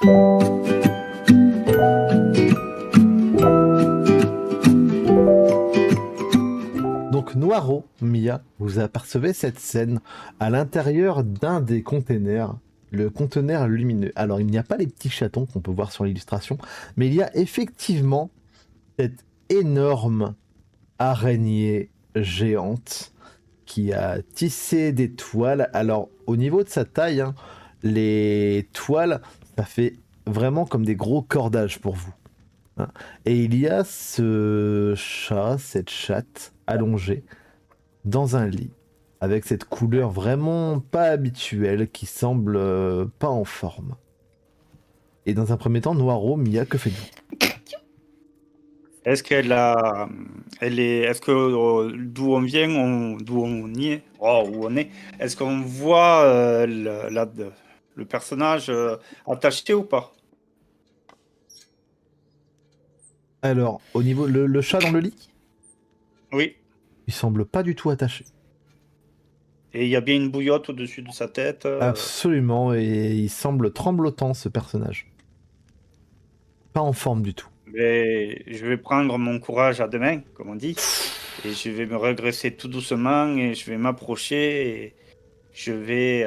Donc Noiro, Mia, vous apercevez cette scène à l'intérieur d'un des containers, le conteneur lumineux. Alors il n'y a pas les petits chatons qu'on peut voir sur l'illustration, mais il y a effectivement cette énorme araignée géante qui a tissé des toiles. Alors au niveau de sa taille, hein, les toiles, ça fait vraiment comme des gros cordages pour vous, hein. Et il y a ce chat, cette chatte allongée dans un lit, avec cette couleur vraiment pas habituelle qui semble pas en forme. Et dans un premier temps, Noiro, Mia, que faites-vous? Est-ce qu'elle a, elle est, est-ce que d'où on vient, d'où on y est, où on est, est-ce qu'on voit le personnage attaché ou pas? Alors, au niveau le chat dans le lit, Oui. il semble pas du tout attaché. Et il y a bien une bouillotte au-dessus de sa tête. Absolument, et il semble tremblotant ce personnage. Pas en forme du tout. Mais je vais prendre mon courage à deux mains, comme on dit, et je vais me redresser tout doucement et je vais m'approcher et je vais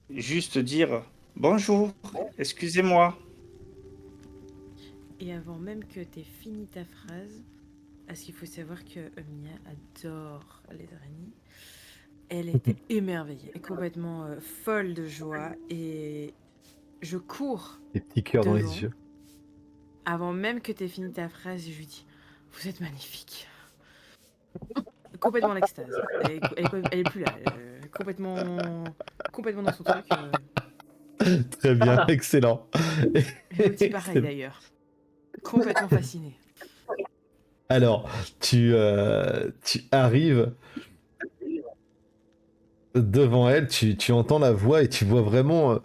juste dire bonjour, excusez-moi. Et avant même que tu aies fini ta phrase, parce qu'il faut savoir que Mia adore les araignées, elle était émerveillée, complètement folle de joie, et je cours Des petits cœurs dans devant. les yeux. Avant même que tu aies fini ta phrase, je lui dis « Vous êtes magnifique !» Complètement en extase. Elle est plus là. Complètement dans son truc. Très bien, excellent. Lottie pareil d'ailleurs. Complètement fascinée. Alors, tu arrives devant elle, tu entends la voix et tu vois vraiment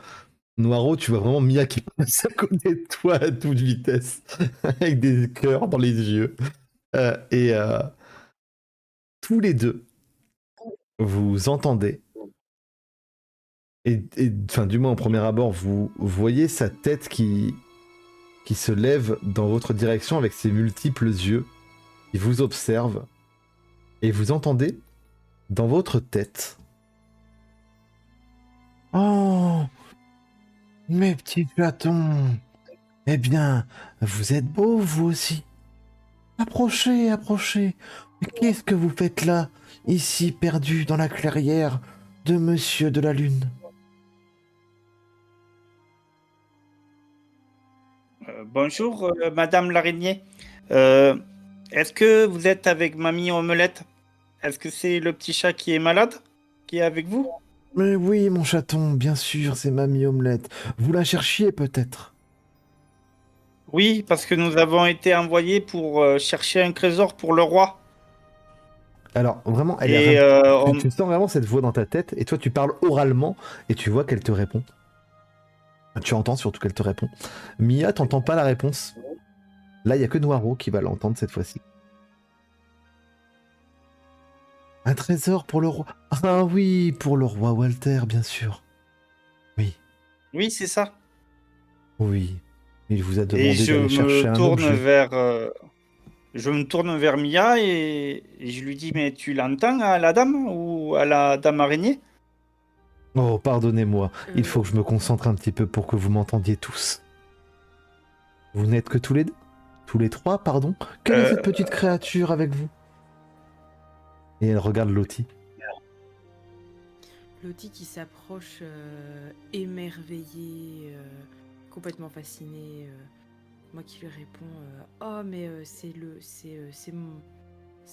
Noiro, tu vois vraiment Mia qui passe à côté de toi à toute vitesse, avec des cœurs dans les yeux. Et tous les deux, vous entendez, et enfin, du moins au premier abord, vous voyez sa tête qui se lève dans votre direction avec ses multiples yeux. Il vous observe, et vous entendez dans votre tête: Oh, mes petits chatons, eh bien, vous êtes beaux, vous aussi. Approchez, approchez. Mais qu'est-ce que vous faites là, ici, perdu dans la clairière de Monsieur de la Lune? Bonjour, Madame l'araignée. Est-ce que vous êtes avec Mamie Omelette? Est-ce que c'est le petit chat qui est malade qui est avec vous? Mais oui, mon chaton, bien sûr, c'est Mamie Omelette. Vous la cherchiez peut-être? Oui, parce que nous avons été envoyés pour chercher un trésor pour le roi. Alors, vraiment, elle Et est... tu sens vraiment cette voix dans ta tête, et toi, tu parles oralement, et tu vois qu'elle te répond. Tu entends surtout qu'elle te répond. Mia, t'entends pas la réponse. Là, il y a que Noiro qui va l'entendre cette fois-ci. Un trésor pour le roi. Ah oui, pour le roi Walter, bien sûr. Oui, oui, c'est ça. oui. Il vous a Et demandé d'aller chercher un objet. je me tourne vers Mia et je lui dis, mais tu l'entends à la dame ou à la dame araignée? Oh, pardonnez-moi. Il faut que je me concentre un petit peu pour que vous m'entendiez tous. Vous n'êtes que tous les deux? Tous les trois, pardon? Quelle est cette petite créature avec vous? Et elle regarde Lottie. Lottie qui s'approche émerveillée, complètement fascinée. Moi qui lui réponds Oh, mais c'est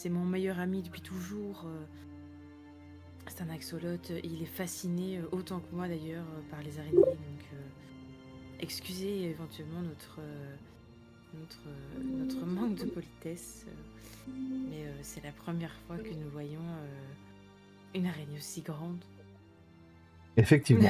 mon meilleur ami depuis toujours. C'est un axolote. Il est fasciné, autant que moi d'ailleurs, par les araignées. Donc, excusez éventuellement notre manque de politesse. Mais c'est la première fois que nous voyons une araignée aussi grande. Effectivement.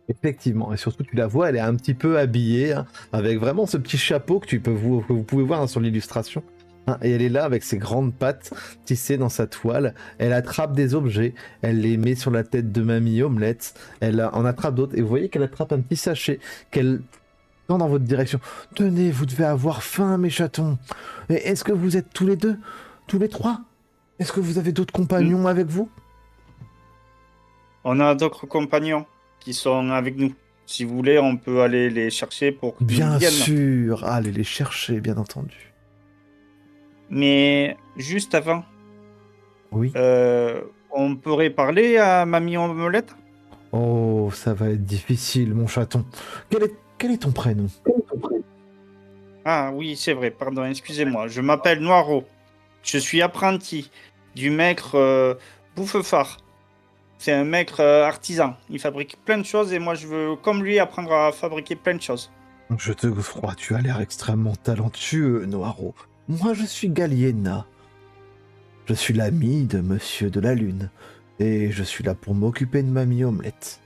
Effectivement. Et surtout, tu la vois, elle est un petit peu habillée, hein, avec vraiment ce petit chapeau que vous pouvez voir, hein, sur l'illustration. hein, et elle est là avec ses grandes pattes tissées dans sa toile. Elle attrape des objets, elle les met sur la tête de Mamie Omelette, en attrape d'autres, et vous voyez qu'elle attrape un petit sachet qu'elle tend dans votre direction. Tenez, vous devez avoir faim, mes chatons. Et est-ce que vous êtes tous les deux? Tous les trois? Est-ce que vous avez d'autres compagnons avec vous? On a d'autres compagnons qui sont avec nous. Si vous voulez, on peut aller les chercher pour qu'ils Bien viennent. sûr, allez les chercher, bien entendu. Mais juste avant, Oui. on pourrait parler à Mamie Omelette? Oh, ça va être difficile, mon chaton. Quel est ton prénom? Ah oui, c'est vrai, pardon, excusez-moi. Je m'appelle Noiro. Je suis apprenti du maître Bouffefard. C'est un maître artisan. Il fabrique plein de choses et moi je veux, comme lui, apprendre à fabriquer plein de choses. Je te crois, tu as l'air extrêmement talentueux, Noiro. Moi, je suis Galiena. Je suis l'ami de Monsieur de la Lune. Et je suis là pour m'occuper de Mamie Omelette.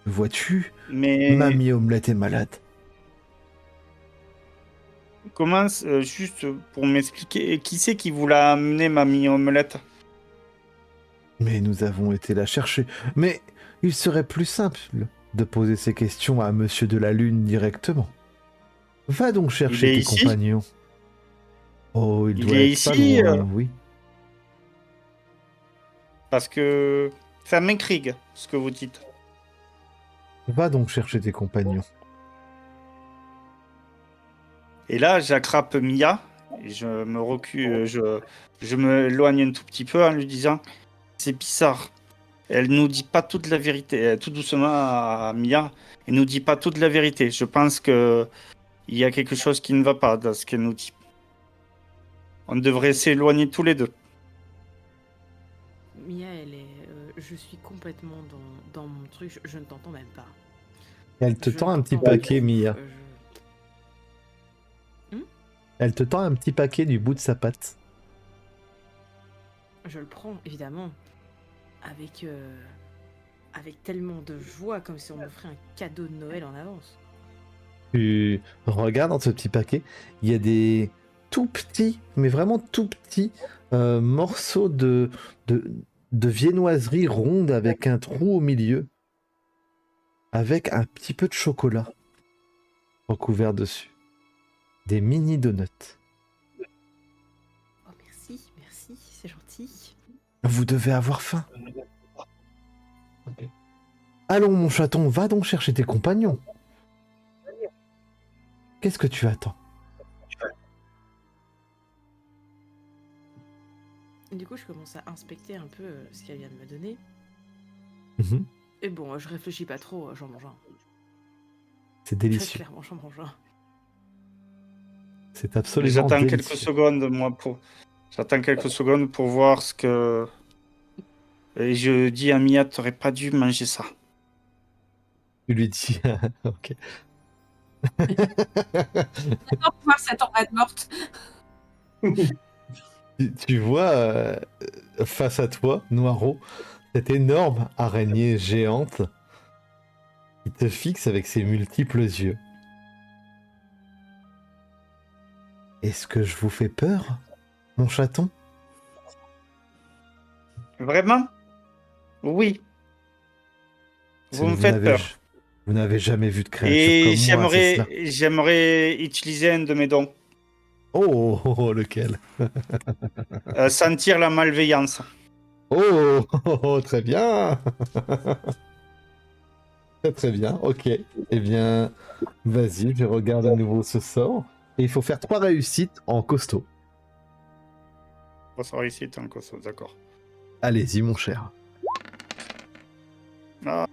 Vois-tu, Mais Mamie Omelette est malade. comment, juste pour m'expliquer, qui c'est qui vous l'a amené, Mamie Omelette? Mais nous avons été la chercher. Mais il serait plus simple de poser ces questions à Monsieur de la Lune directement. Va donc chercher Il est tes ici? compagnons. Oh, il Il doit est être pas ici, loin, oui. Parce que ça m'intrigue ce que vous dites. Va donc chercher tes compagnons. Et là, j'attrape Mia et je me recule, je me éloigne un tout petit peu en lui disant c'est bizarre. Elle nous dit pas toute la vérité. Tout doucement à Mia, elle nous dit pas toute la vérité. Je pense que il y a quelque chose qui ne va pas dans ce qu'elle nous dit. On devrait s'éloigner tous les deux. Mia, elle est. Je suis complètement dans mon truc, je ne t'entends même pas. Elle te Je tend ne un petit t'entends pas paquet, du tout. Mia. Elle te tend un petit paquet du bout de sa patte. Je le prends, évidemment, avec tellement de joie, comme si on m'offrait un cadeau de Noël en avance. Tu regardes dans ce petit paquet, il y a des tout petits, mais vraiment tout petits morceaux de viennoiserie ronde avec un trou au milieu, avec un petit peu de chocolat recouvert dessus. Des mini donuts. Oh, merci, c'est gentil. Vous devez avoir faim. Allons, mon chaton, va donc chercher tes compagnons. Qu'est-ce que tu attends? Du coup, je commence à inspecter un peu ce qu'elle vient de me donner. Mhm. Et bon, je réfléchis pas trop, j'en mange un. C'est Très délicieux. clairement, j'en mange un. C'est absolument J'attends délicieux. quelques secondes, moi, J'attends quelques secondes pour voir ce que... Et je dis à Mia, t'aurais pas dû manger ça. Tu lui dis, ok. J'adore voir cette omelette morte. Tu vois face à toi, Noiro, cette énorme araignée géante qui te fixe avec ses multiples yeux. Est-ce que je vous fais peur, mon chaton? Vraiment? Oui. Vous me faites peur. Vous n'avez jamais vu de créature Et comme moi, c'est cela? j'aimerais utiliser un de mes dons. Oh, lequel? Sentir la malveillance. Oh, très bien. Très bien, ok. Eh bien, vas-y, je regarde à nouveau ce sort. Et il faut faire 3 réussites en costaud. On sera ici, tant que ça, d'accord. Allez-y, mon cher. Ah.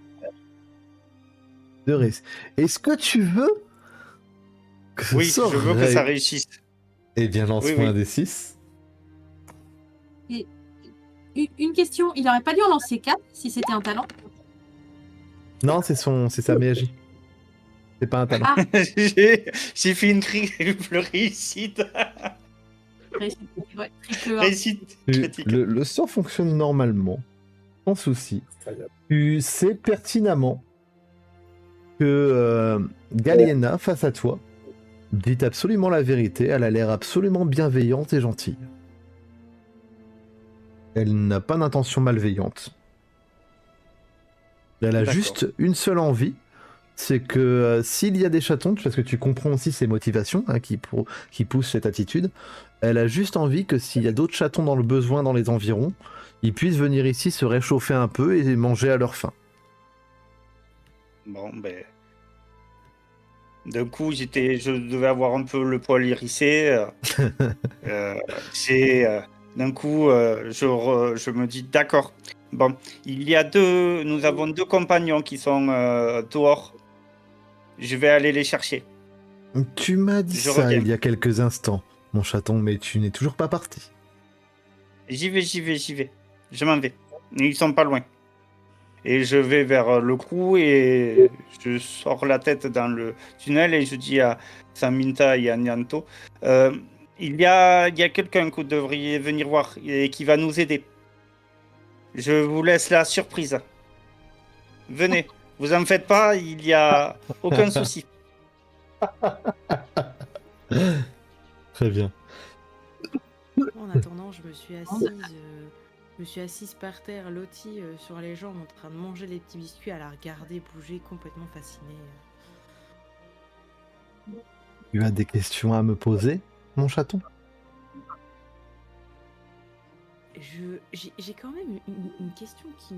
De réussite. Est-ce que tu veux que ce Oui, sort je veux que ça réussisse. Eh bien, lance-moi Oui. un des 6. Une question, il aurait pas dû en lancer 4 si c'était un talent? Non, c'est sa magie. C'est pas un talent. Ah, J'ai fait une triple réussite. réussite, ouais, triple 1. Réussite critique. Le sort fonctionne normalement, sans souci. Tu sais pertinemment que Galiena, face à toi, Dites absolument la vérité, elle a l'air absolument bienveillante et gentille. Elle n'a pas d'intention malveillante. Elle a D'accord. juste une seule envie, c'est que s'il y a des chatons, parce que tu comprends aussi ses motivations hein, qui poussent cette attitude, elle a juste envie que s'il y a d'autres chatons dans le besoin dans les environs, ils puissent venir ici se réchauffer un peu et manger à leur faim. Bon, ben. D'un coup, je devais avoir un peu le poil hérissé. D'un coup, je me dis, d'accord. Bon, nous avons 2 compagnons qui sont dehors. Je vais aller les chercher. Tu m'as dit Je ça reviens. il y a quelques instants, mon chaton, mais tu n'es toujours pas parti. J'y vais. Je m'en vais. Ils sont pas loin. Et je vais vers le trou et je sors la tête dans le tunnel et je dis à Saminta et à Nyanto, il y a quelqu'un que vous devriez venir voir et qui va nous aider. Je vous laisse la surprise. Venez, vous en faites pas, il n'y a aucun souci. Très bien. En attendant, je me suis assise par terre, lotie sur les jambes, en train de manger les petits biscuits, à la regarder bouger, complètement fascinée. Tu as des questions à me poser, mon chaton? J'ai quand même une question qui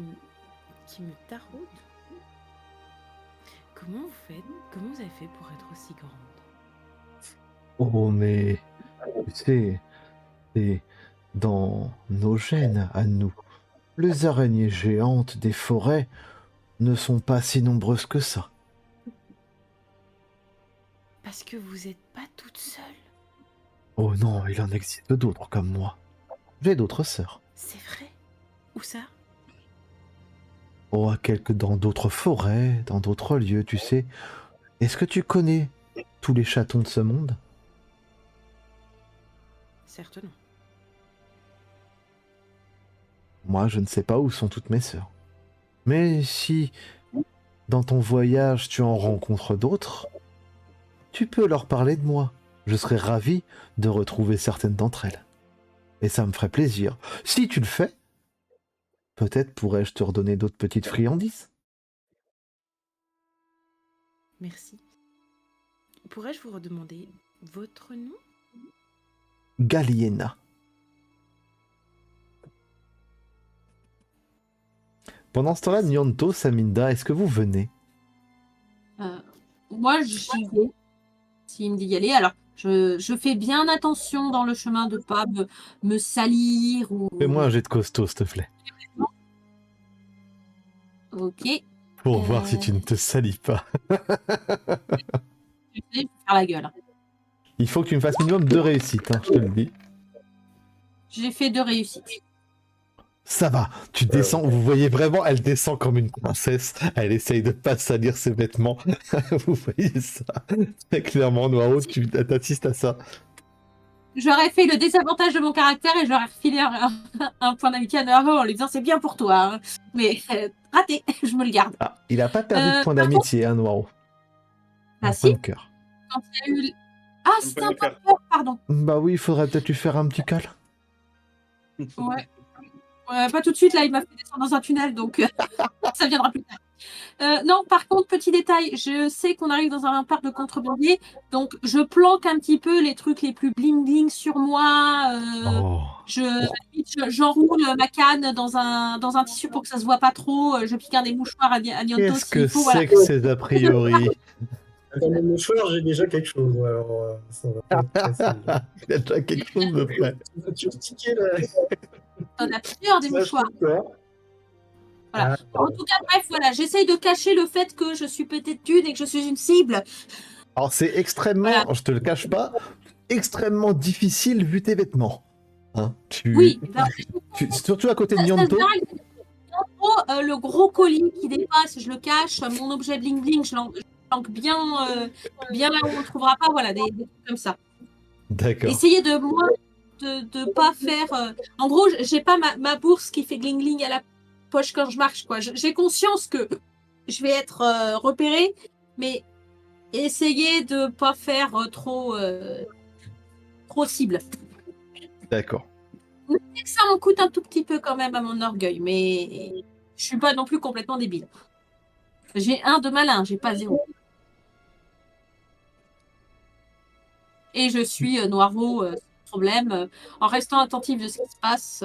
me taraude. Comment vous avez fait pour être aussi grande? Oh, mais tu sais, c'est dans nos gènes à nous. Les araignées géantes des forêts ne sont pas si nombreuses que ça. Parce que vous êtes pas toute seule. Oh non, il en existe d'autres comme moi. J'ai d'autres sœurs. C'est vrai? Où ça? Oh, dans d'autres forêts, dans d'autres lieux, tu sais. Est-ce que tu connais tous les chatons de ce monde? Certes non. Moi, je ne sais pas où sont toutes mes sœurs. Mais si, dans ton voyage, tu en rencontres d'autres, tu peux leur parler de moi. Je serais ravi de retrouver certaines d'entre elles. Et ça me ferait plaisir. Si tu le fais, peut-être pourrais-je te redonner d'autres petites friandises. Merci. Pourrais-je vous redemander votre nom? Galliena. Pendant ce temps-là, Nyanto, Saminda, est-ce que vous venez? Moi, j'y vais. S'il me dit d'y aller, alors je fais bien attention dans le chemin de pas me salir ou. Fais-moi un jet de costaud, s'il te plaît. Ok. Pour voir si tu ne te salis pas. Je vais faire la gueule. Il faut que tu me fasses minimum 2 réussites, hein, je te le dis. J'ai fait 2 réussites. Ça va, tu descends, vous voyez vraiment, elle descend comme une princesse, elle essaye de pas salir ses vêtements. Vous voyez ça? Très clairement, Noiro, tu t'assistes à ça. J'aurais fait le désavantage de mon caractère et j'aurais refilé un point d'amitié à Noiro en lui disant c'est bien pour toi. Hein. Mais raté, je me le garde. Ah, il a pas perdu de point par d'amitié, hein, Noiro. Ah Un si, point de cœur. quand il y a eu. Ah, c'était un point de cœur, pardon. Bah oui, il faudrait peut-être lui faire un petit câlin. Ouais. Pas tout de suite, là, il m'a fait descendre dans un tunnel, donc ça viendra plus tard. Non, par contre, petit détail, je sais qu'on arrive dans un parc de contrebandier, donc je planque un petit peu les trucs les plus bling-bling sur moi. Oh. J'enroule ma canne dans un tissu pour que ça se voit pas trop. Je pique un des mouchoirs à Nyanto Qu'est-ce que s'il faut. c'est Voilà. que ces a priori? Dans mon mouchoir, j'ai déjà quelque chose. Alors, ça va pas être facile. Il y a déjà quelque chose de près. Tu as tiqué là. On a plusieurs des mouchoirs. Voilà. Ah, En tout cas, bref, voilà, j'essaye de cacher le fait que je suis peut-être une et que je suis une cible. Alors c'est extrêmement, Voilà. je te le cache pas, extrêmement difficile vu tes vêtements. Hein, Oui, surtout à côté de ça se Nyanto. verra, le gros colis qui dépasse, je le cache. Mon objet bling bling, je planque bien là où on ne le trouvera pas. Voilà, des trucs comme ça. D'accord. Essayez de moi de pas faire. En gros, j'ai pas ma bourse qui fait gling gling à la poche quand je marche. Quoi. J'ai conscience que je vais être repérée, mais essayer de pas faire trop cible. D'accord. Ça m'en coûte un tout petit peu quand même à mon orgueil, mais je suis pas non plus complètement débile. J'ai 1 de malin, j'ai pas 0. Et je suis Noireau sans problème, en restant attentif de ce qui se passe.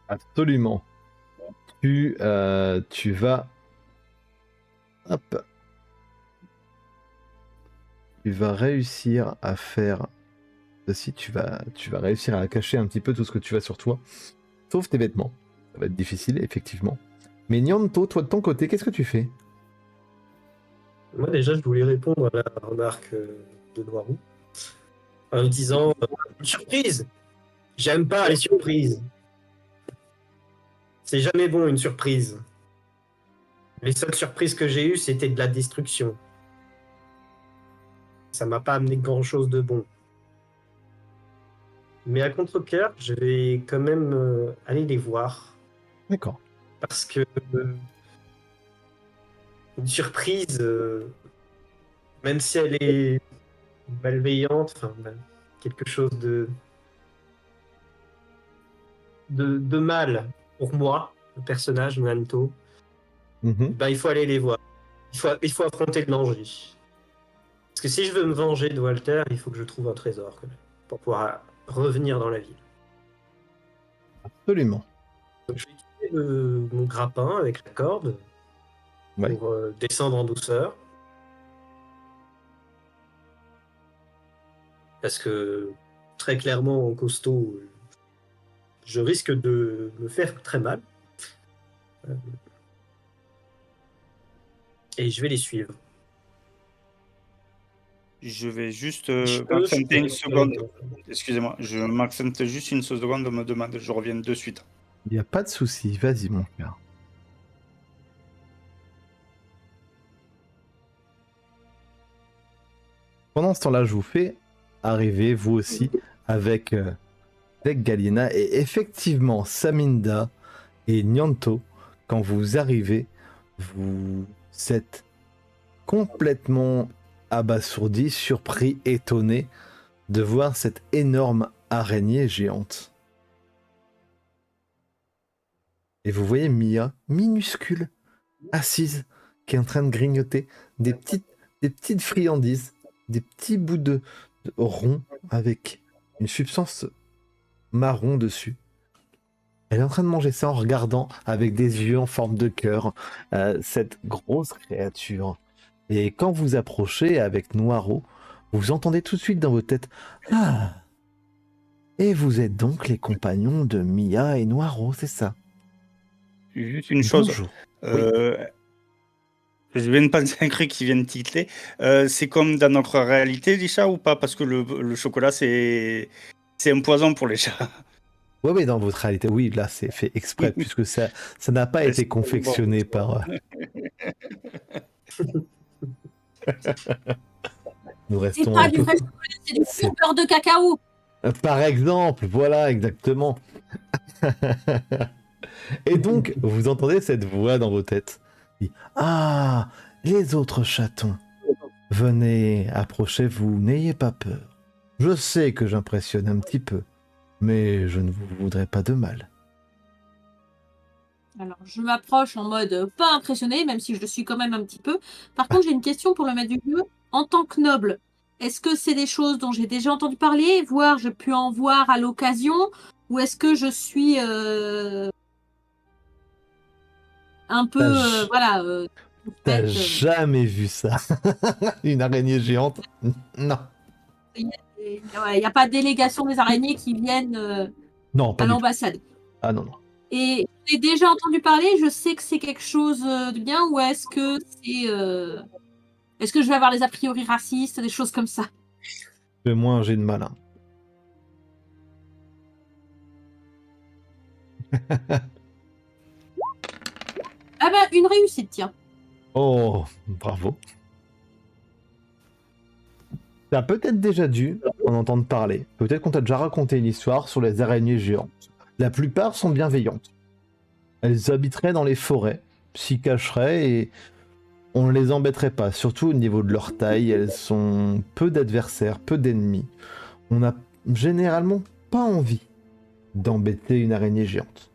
Absolument. Tu vas... Hop. Tu vas réussir à faire... Ceci, tu vas réussir à cacher un petit peu tout ce que tu as sur toi. Sauf tes vêtements. Ça va être difficile, effectivement. Mais Nyanto, toi de ton côté, qu'est-ce que tu fais? Moi, déjà, je voulais répondre à la remarque de Noirou en disant une surprise. J'aime pas les surprises. C'est jamais bon une surprise. Les seules surprises que j'ai eues, c'était de la destruction. Ça m'a pas amené grand-chose de bon. Mais à contre-cœur, je vais quand même aller les voir. D'accord. Parce que une surprise, même si elle est malveillante, enfin, quelque chose de mal pour moi, le personnage Nanto, ben, il faut aller les voir. Il faut affronter le danger. Parce que si je veux me venger de Walter, il faut que je trouve un trésor quand même, pour pouvoir revenir dans la ville. Absolument. Donc, je vais utiliser mon grappin avec la corde pour descendre en douceur. Parce que très clairement, en costaud, je risque de me faire très mal. Et je vais les suivre. Je vais juste m'accenter une seconde. Excusez-moi, je m'accente juste une seconde, on me demande, je reviens de suite. Il n'y a pas de souci, vas-y mon frère. Pendant ce temps-là, je vous fais arriver, vous aussi, avec Galina. Et effectivement, Saminda et Nyanto, quand vous arrivez, vous êtes complètement abasourdi, surpris, étonné de voir cette énorme araignée géante. Et vous voyez Mia, minuscule, assise, qui est en train de grignoter des petites friandises, des petits bouts de rond avec une substance marron dessus. Elle est en train de manger ça en regardant avec des yeux en forme de cœur cette grosse créature. Et quand vous approchez avec Noirot, vous entendez tout de suite dans votre tête « Ah ! Et vous êtes donc les compagnons de Mia et Noirot, c'est ça ?» Juste une chose. Bonjour. Je viens de penser à un truc qui vient de titiller. C'est comme dans notre réalité, les chats, ou pas? Parce que le chocolat, c'est un poison pour les chats. Oui, dans votre réalité, oui, là, c'est fait exprès, puisque ça n'a pas été confectionné par... Nous restons... C'est pas du vrai chocolat, c'est du beurre de cacao. Par exemple, voilà, exactement. Et donc, vous entendez cette voix dans vos têtes. Ah, les autres chatons, venez, approchez-vous, n'ayez pas peur. Je sais que j'impressionne un petit peu, mais je ne vous voudrais pas de mal. Alors, je m'approche en mode pas impressionné, même si je le suis quand même un petit peu. Par contre, j'ai une question pour le maître du jeu. En tant que noble, est-ce que c'est des choses dont j'ai déjà entendu parler, voire j'ai pu en voir à l'occasion, ou est-ce que je suis un peu, T'as jamais vu ça? Une araignée géante? Non. Il n'y a pas de délégation des araignées qui viennent Non, pas à du tout. l'ambassade. Ah non, non. Et j'ai déjà entendu parler, je sais que c'est quelque chose de bien, ou est-ce que c'est... Est-ce que je vais avoir des a priori racistes, des choses comme ça? Fais-moi un jet de malin. Ah bah, une réussite, tiens. Oh, bravo. T'as peut-être déjà dû en entendre parler. Peut-être qu'on t'a déjà raconté une histoire sur les araignées géantes. La plupart sont bienveillantes. Elles habiteraient dans les forêts, s'y cacheraient et on ne les embêterait pas, surtout au niveau de leur taille. Elles sont peu d'adversaires, peu d'ennemis. On n'a généralement pas envie d'embêter une araignée géante.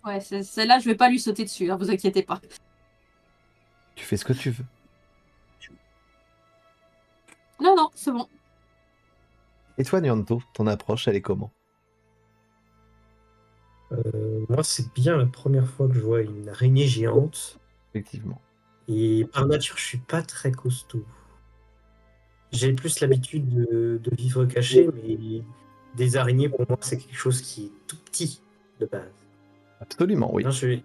Ouais, celle-là, je vais pas lui sauter dessus, hein, vous inquiétez pas. Tu fais ce que tu veux. Non, non, c'est bon. Et toi, Nyanto, ton approche, elle est comment? Moi, c'est bien la première fois que je vois une araignée géante. Effectivement. Et par nature, je suis pas très costaud. J'ai plus l'habitude de vivre caché, mais des araignées, pour moi, c'est quelque chose qui est tout petit de base. Absolument, oui. Non, je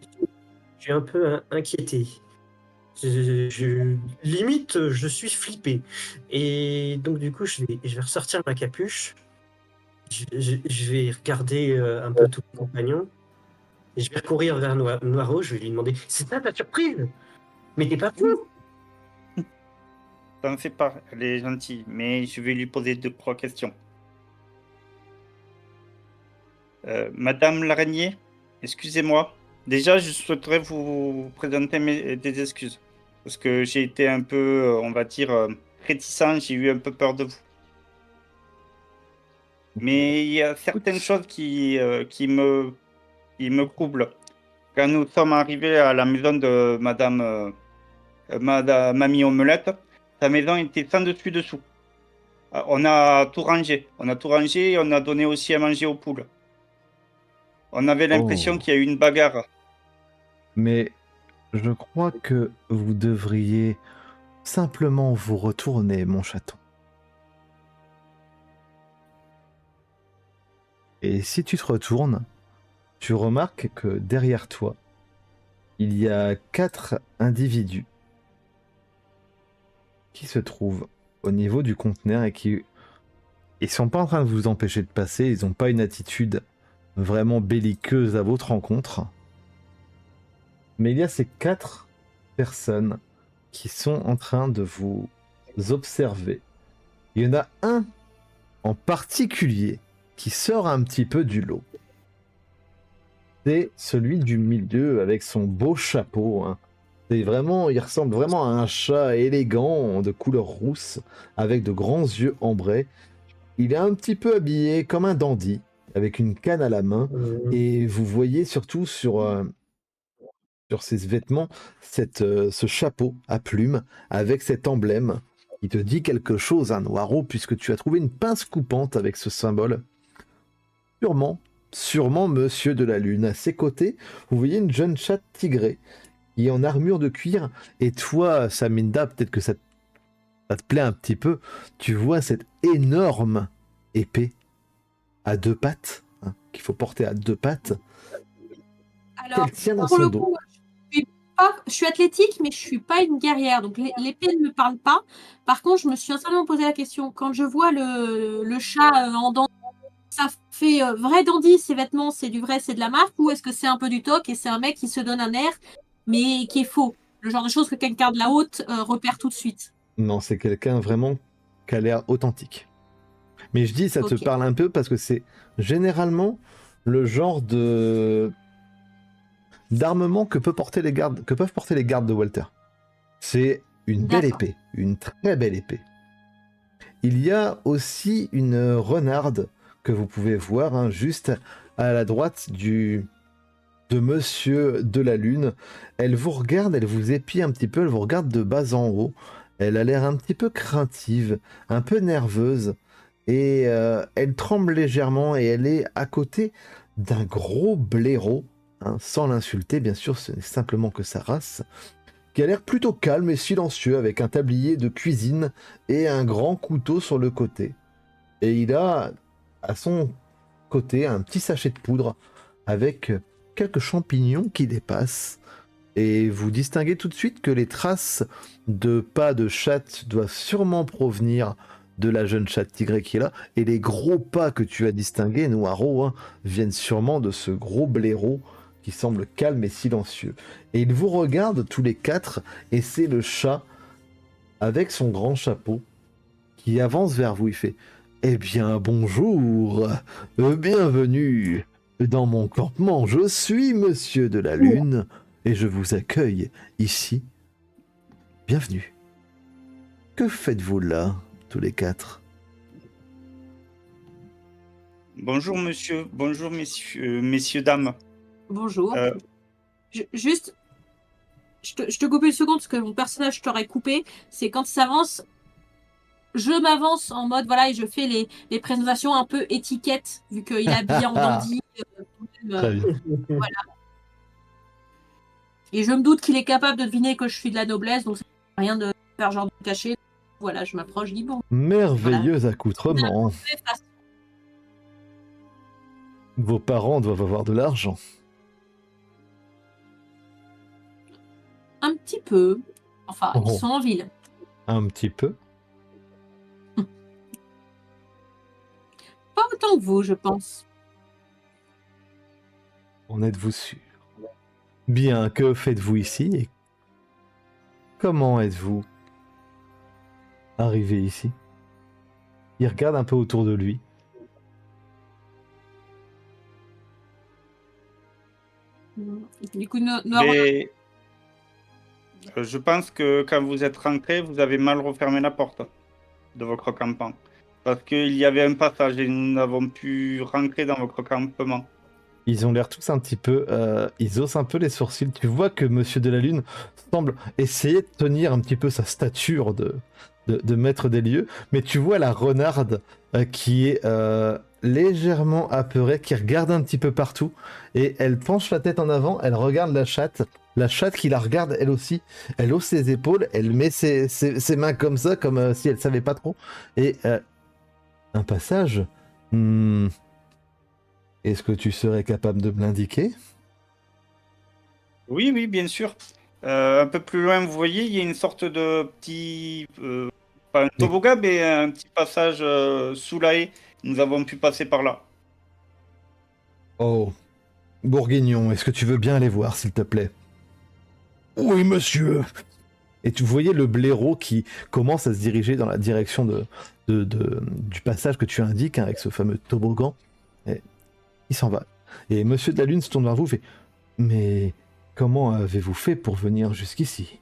suis un peu inquiété. Limite, je suis flippé. Et donc, du coup, je vais ressortir ma capuche. Je vais regarder un peu tous mes compagnons. Et je vais courir vers Noiro. Je vais lui demander: c'est ça ta surprise? Mais t'es pas fou? T'en fais pas, elle est gentille, mais je vais lui poser 2-3 questions. Madame l'araignée, excusez-moi. Déjà, je souhaiterais vous présenter des excuses. Parce que j'ai été un peu, on va dire, réticent, j'ai eu un peu peur de vous. Mais il y a certaines choses qui me troublent. Quand nous sommes arrivés à la maison de Madame Mamie Omelette, sa maison était sans dessus-dessous. On a tout rangé. On a tout rangé et on a donné aussi à manger aux poules. On avait l'impression Oh. qu'il y a eu une bagarre. Mais je crois que vous devriez simplement vous retourner, mon chaton. Et si tu te retournes, tu remarques que derrière toi, il y a 4 individus qui se trouvent au niveau du conteneur et qui... Ils sont pas en train de vous empêcher de passer, ils n'ont pas une attitude vraiment belliqueuse à votre rencontre. Mais il y a ces 4 personnes qui sont en train de vous observer. Il y en a un en particulier qui sort un petit peu du lot. C'est celui du milieu avec son beau chapeau. Hein. C'est vraiment, il ressemble vraiment à un chat élégant de couleur rousse avec de grands yeux ambrés. Il est un petit peu habillé comme un dandy avec une canne à la main et vous voyez surtout sur ses vêtements ce chapeau à plumes avec cet emblème. Il te dit quelque chose, un Noiro, puisque tu as trouvé une pince coupante avec ce symbole. Sûrement Monsieur de la Lune. À ses côtés, vous voyez une jeune chatte tigrée qui est en armure de cuir. Et toi, Saminda, peut-être que ça te plaît un petit peu, tu vois cette énorme épée à 2 pattes, hein, qu'il faut porter à 2 pattes, Alors, qu'elle tient dans pour son le dos. coup, je suis athlétique, mais je suis pas une guerrière, donc l'épée ne me parle pas. Par contre, je me suis sincèrement posé la question, quand je vois le chat en dandy, ça fait vrai dandy, ses vêtements, c'est du vrai, c'est de la marque, ou est-ce que c'est un peu du toc et c'est un mec qui se donne un air, mais qui est faux? Le genre de choses que quelqu'un de la haute repère tout de suite. Non, c'est quelqu'un vraiment qui a l'air authentique. Mais je dis, ça te Ok. parle un peu parce que c'est généralement le genre d'armement que peuvent porter les gardes de Walter. C'est une belle D'accord. épée, une très belle épée. Il y a aussi une renarde que vous pouvez voir hein, juste à la droite de Monsieur de la Lune. Elle vous regarde, elle vous épie un petit peu, elle vous regarde de bas en haut. Elle a l'air un petit peu craintive, un peu nerveuse. Et elle tremble légèrement et elle est à côté d'un gros blaireau, hein, sans l'insulter bien sûr, ce n'est simplement que sa race, qui a l'air plutôt calme et silencieux avec un tablier de cuisine et un grand couteau sur le côté. Et il a à son côté un petit sachet de poudre avec quelques champignons qui dépassent. Et vous distinguez tout de suite que les traces de pas de chatte doivent sûrement provenir de la jeune chatte tigrée qui est là. Et les gros pas que tu as distingués, Noiro, hein, viennent sûrement de ce gros blaireau qui semble calme et silencieux. Et ils vous regardent tous les 4, et c'est le chat, avec son grand chapeau, qui avance vers vous. Il fait « Eh bien, bonjour, bienvenue dans mon campement. Je suis Monsieur de la Lune, et je vous accueille ici bienvenue. Que faites-vous là, tous les quatre? Bonjour monsieur, bonjour messieurs, dames. Bonjour. Euh, Juste, je te coupe une seconde parce que mon personnage t'aurait coupé. C'est quand il s'avance, je m'avance en mode voilà et je fais les présentations un peu étiquette vu qu'il est habillé en dandy. Très bien. Voilà. Et je me doute qu'il est capable de deviner que je suis de la noblesse, donc ça sert à rien de faire genre de cacher. Voilà, je m'approche, je dis bon. Merveilleux accoutrement. Vos parents doivent avoir de l'argent. Un petit peu. Enfin, Oh. ils sont en ville. Un petit peu. Pas autant que vous, je pense. En êtes-vous sûr? Bien, que faites-vous ici et comment êtes-vous arrivé ici? Il regarde un peu autour de lui. Du coup, mais je pense que quand vous êtes rentré, vous avez mal refermé la porte de votre campement. Parce qu'il y avait un passage et nous n'avons pu rentrer dans votre campement. Ils ont l'air tous un petit peu... ils haussent un peu les sourcils. Tu vois que Monsieur de la Lune semble essayer de tenir un petit peu sa stature de maître des lieux. Mais tu vois la renarde qui est légèrement apeurée, qui regarde un petit peu partout. Et elle penche la tête en avant, elle regarde la chatte. La chatte qui la regarde elle aussi. Elle hausse ses épaules, elle met ses mains comme ça, comme si elle savait pas trop. Et un passage... Est-ce que tu serais capable de me l'indiquer? Oui, oui, bien sûr. Un peu plus loin, vous voyez, il y a une sorte de petit... pas un toboggan, mais un petit passage sous la haie. Nous avons pu passer par là. Oh, Bourguignon, est-ce que tu veux bien aller voir, s'il te plaît? Oui, monsieur. Et tu voyais le blaireau qui commence à se diriger dans la direction du passage que tu indiques, hein, avec ce fameux toboggan. Et il s'en va. Et Monsieur de la Lune se tourne vers vous et fait « Mais comment avez-vous fait pour venir jusqu'ici?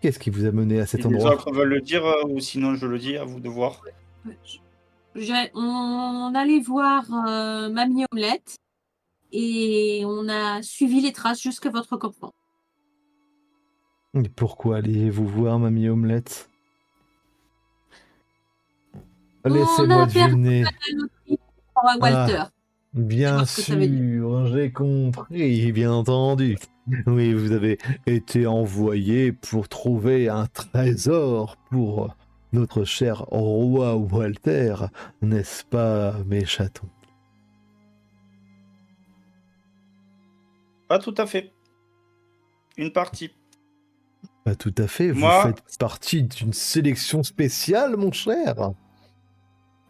Qu'est-ce qui vous a mené à cet Les endroit ?» autres veulent le dire, ou sinon je le dis, à vous de voir. On allait voir Mamie Omelette et on a suivi les traces jusqu'à votre campement. Et pourquoi alliez-vous voir Mamie Omelette? Laissez-moi deviner. Walter. Bien sûr, j'ai compris, bien entendu. Oui, vous avez été envoyé pour trouver un trésor pour notre cher roi Walter, n'est-ce pas, mes chatons? Pas tout à fait. Une partie. Pas tout à fait, vous Moi- faites partie d'une sélection spéciale, mon cher.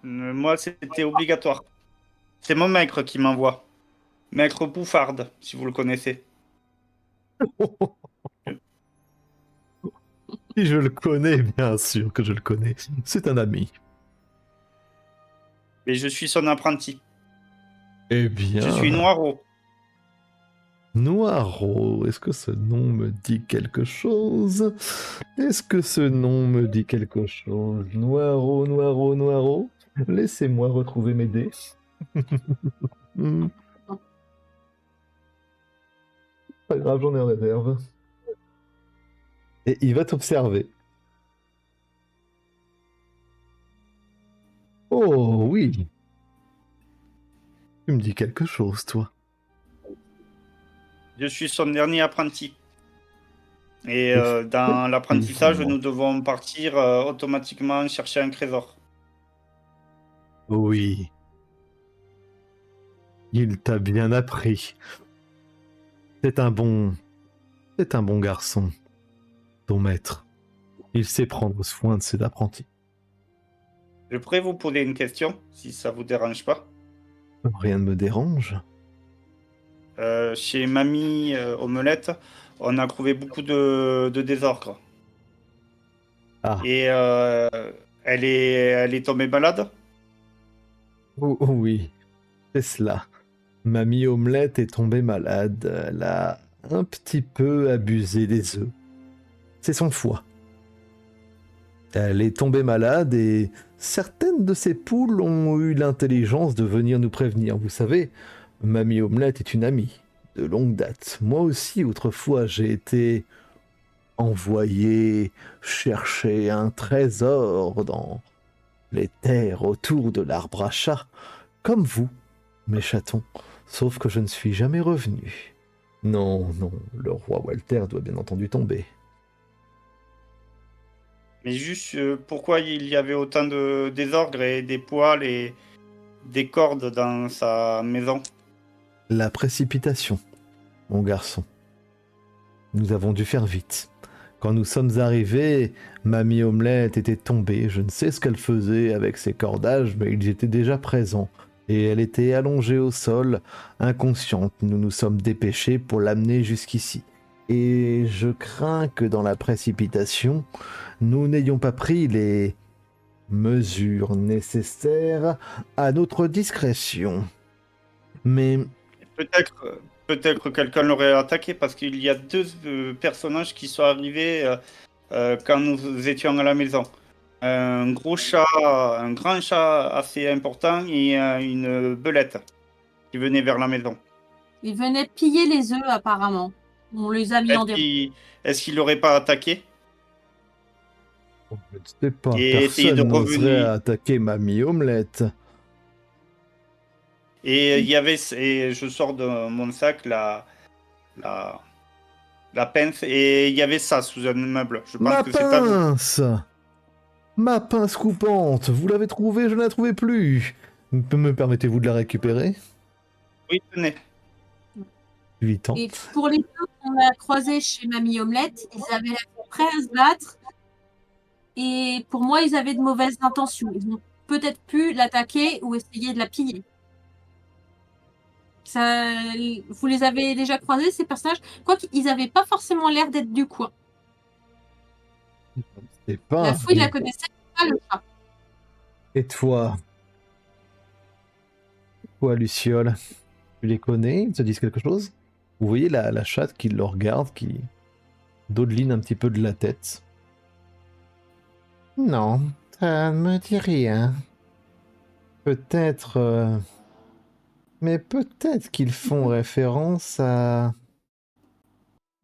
Moi, c'était obligatoire. C'est mon maître qui m'envoie. Maître Bouffarde, si vous le connaissez. Si je le connais, bien sûr que je le connais. C'est un ami. Et je suis son apprenti. Eh bien... Je suis Noiro. Noiro, est-ce que ce nom me dit quelque chose? Est-ce que ce nom me dit quelque chose? Noiro, Noiro, Noiro. Laissez-moi retrouver mes dés. Pas grave, j'en ai en réserve. Et il va t'observer. Oh oui. Tu me dis quelque chose, toi. Je suis son dernier apprenti. Et dans l'apprentissage, nous devons partir automatiquement chercher un trésor. Oui. Il t'a bien appris. C'est un bon garçon, ton maître. Il sait prendre soin de ses apprentis. Je pourrais vous poser une question, si ça vous dérange pas. Rien ne me dérange. Chez Mamie Omelette, on a trouvé beaucoup de désordre. Ah. Et elle est tombée malade. Oh, oui, c'est cela. Mamie Omelette est tombée malade. Elle a un petit peu abusé des œufs. C'est son foie. Elle est tombée malade et certaines de ses poules ont eu l'intelligence de venir nous prévenir. Vous savez, Mamie Omelette est une amie de longue date. Moi aussi, autrefois, j'ai été envoyé chercher un trésor dans les terres autour de l'arbre à chat, comme vous, mes chatons, sauf que je ne suis jamais revenu. Non, non, le roi Walter doit bien entendu tomber. Mais juste, pourquoi il y avait autant de désordre et des poils et des cordes dans sa maison? La précipitation, mon garçon. Nous avons dû faire vite. Quand nous sommes arrivés, Mamie Omelette était tombée. Je ne sais ce qu'elle faisait avec ses cordages, mais ils étaient déjà présents. Et elle était allongée au sol, inconsciente. Nous nous sommes dépêchés pour l'amener jusqu'ici. Et je crains que dans la précipitation, nous n'ayons pas pris les mesures nécessaires à notre discrétion. Mais Peut-être quelqu'un l'aurait attaqué parce qu'il y a deux personnages qui sont arrivés quand nous étions à la maison. Un gros chat, un grand chat assez important et une belette qui venait vers la maison. Ils venaient piller les œufs, apparemment. On les a mis en déroute. Est-ce qu'il l'aurait pas attaqué? je ne sais pas, Et essayer de personne n'oserait revenir. attaquer Mamie Omelette. Et il y avait, et je sors de mon sac la pince et il y avait ça sous un meuble. Je pense Ma que c'est pas vous. pince! Ma pince coupante! Vous l'avez trouvée, je ne la trouvais plus. Me permettez-vous de la récupérer? Oui, tenez. 8 ans. Et pour les deux qu'on a croisés chez Mamie Omelette, ils avaient l'air prêts à se battre. Et pour moi, ils avaient de mauvaises intentions. Ils ont peut-être pu l'attaquer ou essayer de la piller. Ça, vous les avez déjà croisés, ces personnages? Quoique, ils n'avaient pas forcément l'air d'être du coin. C'est pas. La fouille la connaissait pas, le chat. Et toi? Toi, Luciole? Tu les connais? Ils te disent quelque chose? Vous voyez la chatte qui le regarde, qui dodeline un petit peu de la tête. Non, ça ne me dit rien. Peut-être... Mais peut-être qu'ils font référence à...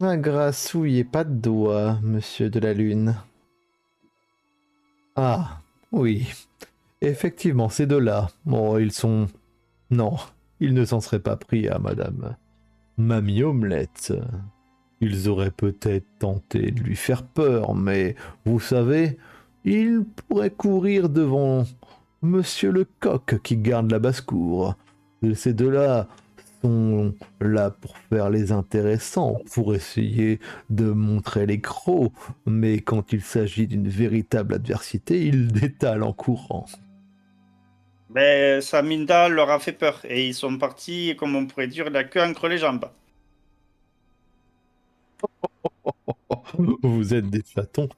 un grassouille et pas de doigt, monsieur de la Lune. Ah, oui. Effectivement, ces deux-là. Bon, ils sont... Non, ils ne s'en seraient pas pris à madame Mamie Omelette. Ils auraient peut-être tenté de lui faire peur, mais vous savez, ils pourraient courir devant monsieur le coq qui garde la basse-cour. Ces deux-là sont là pour faire les intéressants, pour essayer de montrer les crocs, mais quand il s'agit d'une véritable adversité, ils détalent en courant. Ben, Saminda leur a fait peur et ils sont partis, comme on pourrait dire, la queue entre les jambes. Vous êtes des chatons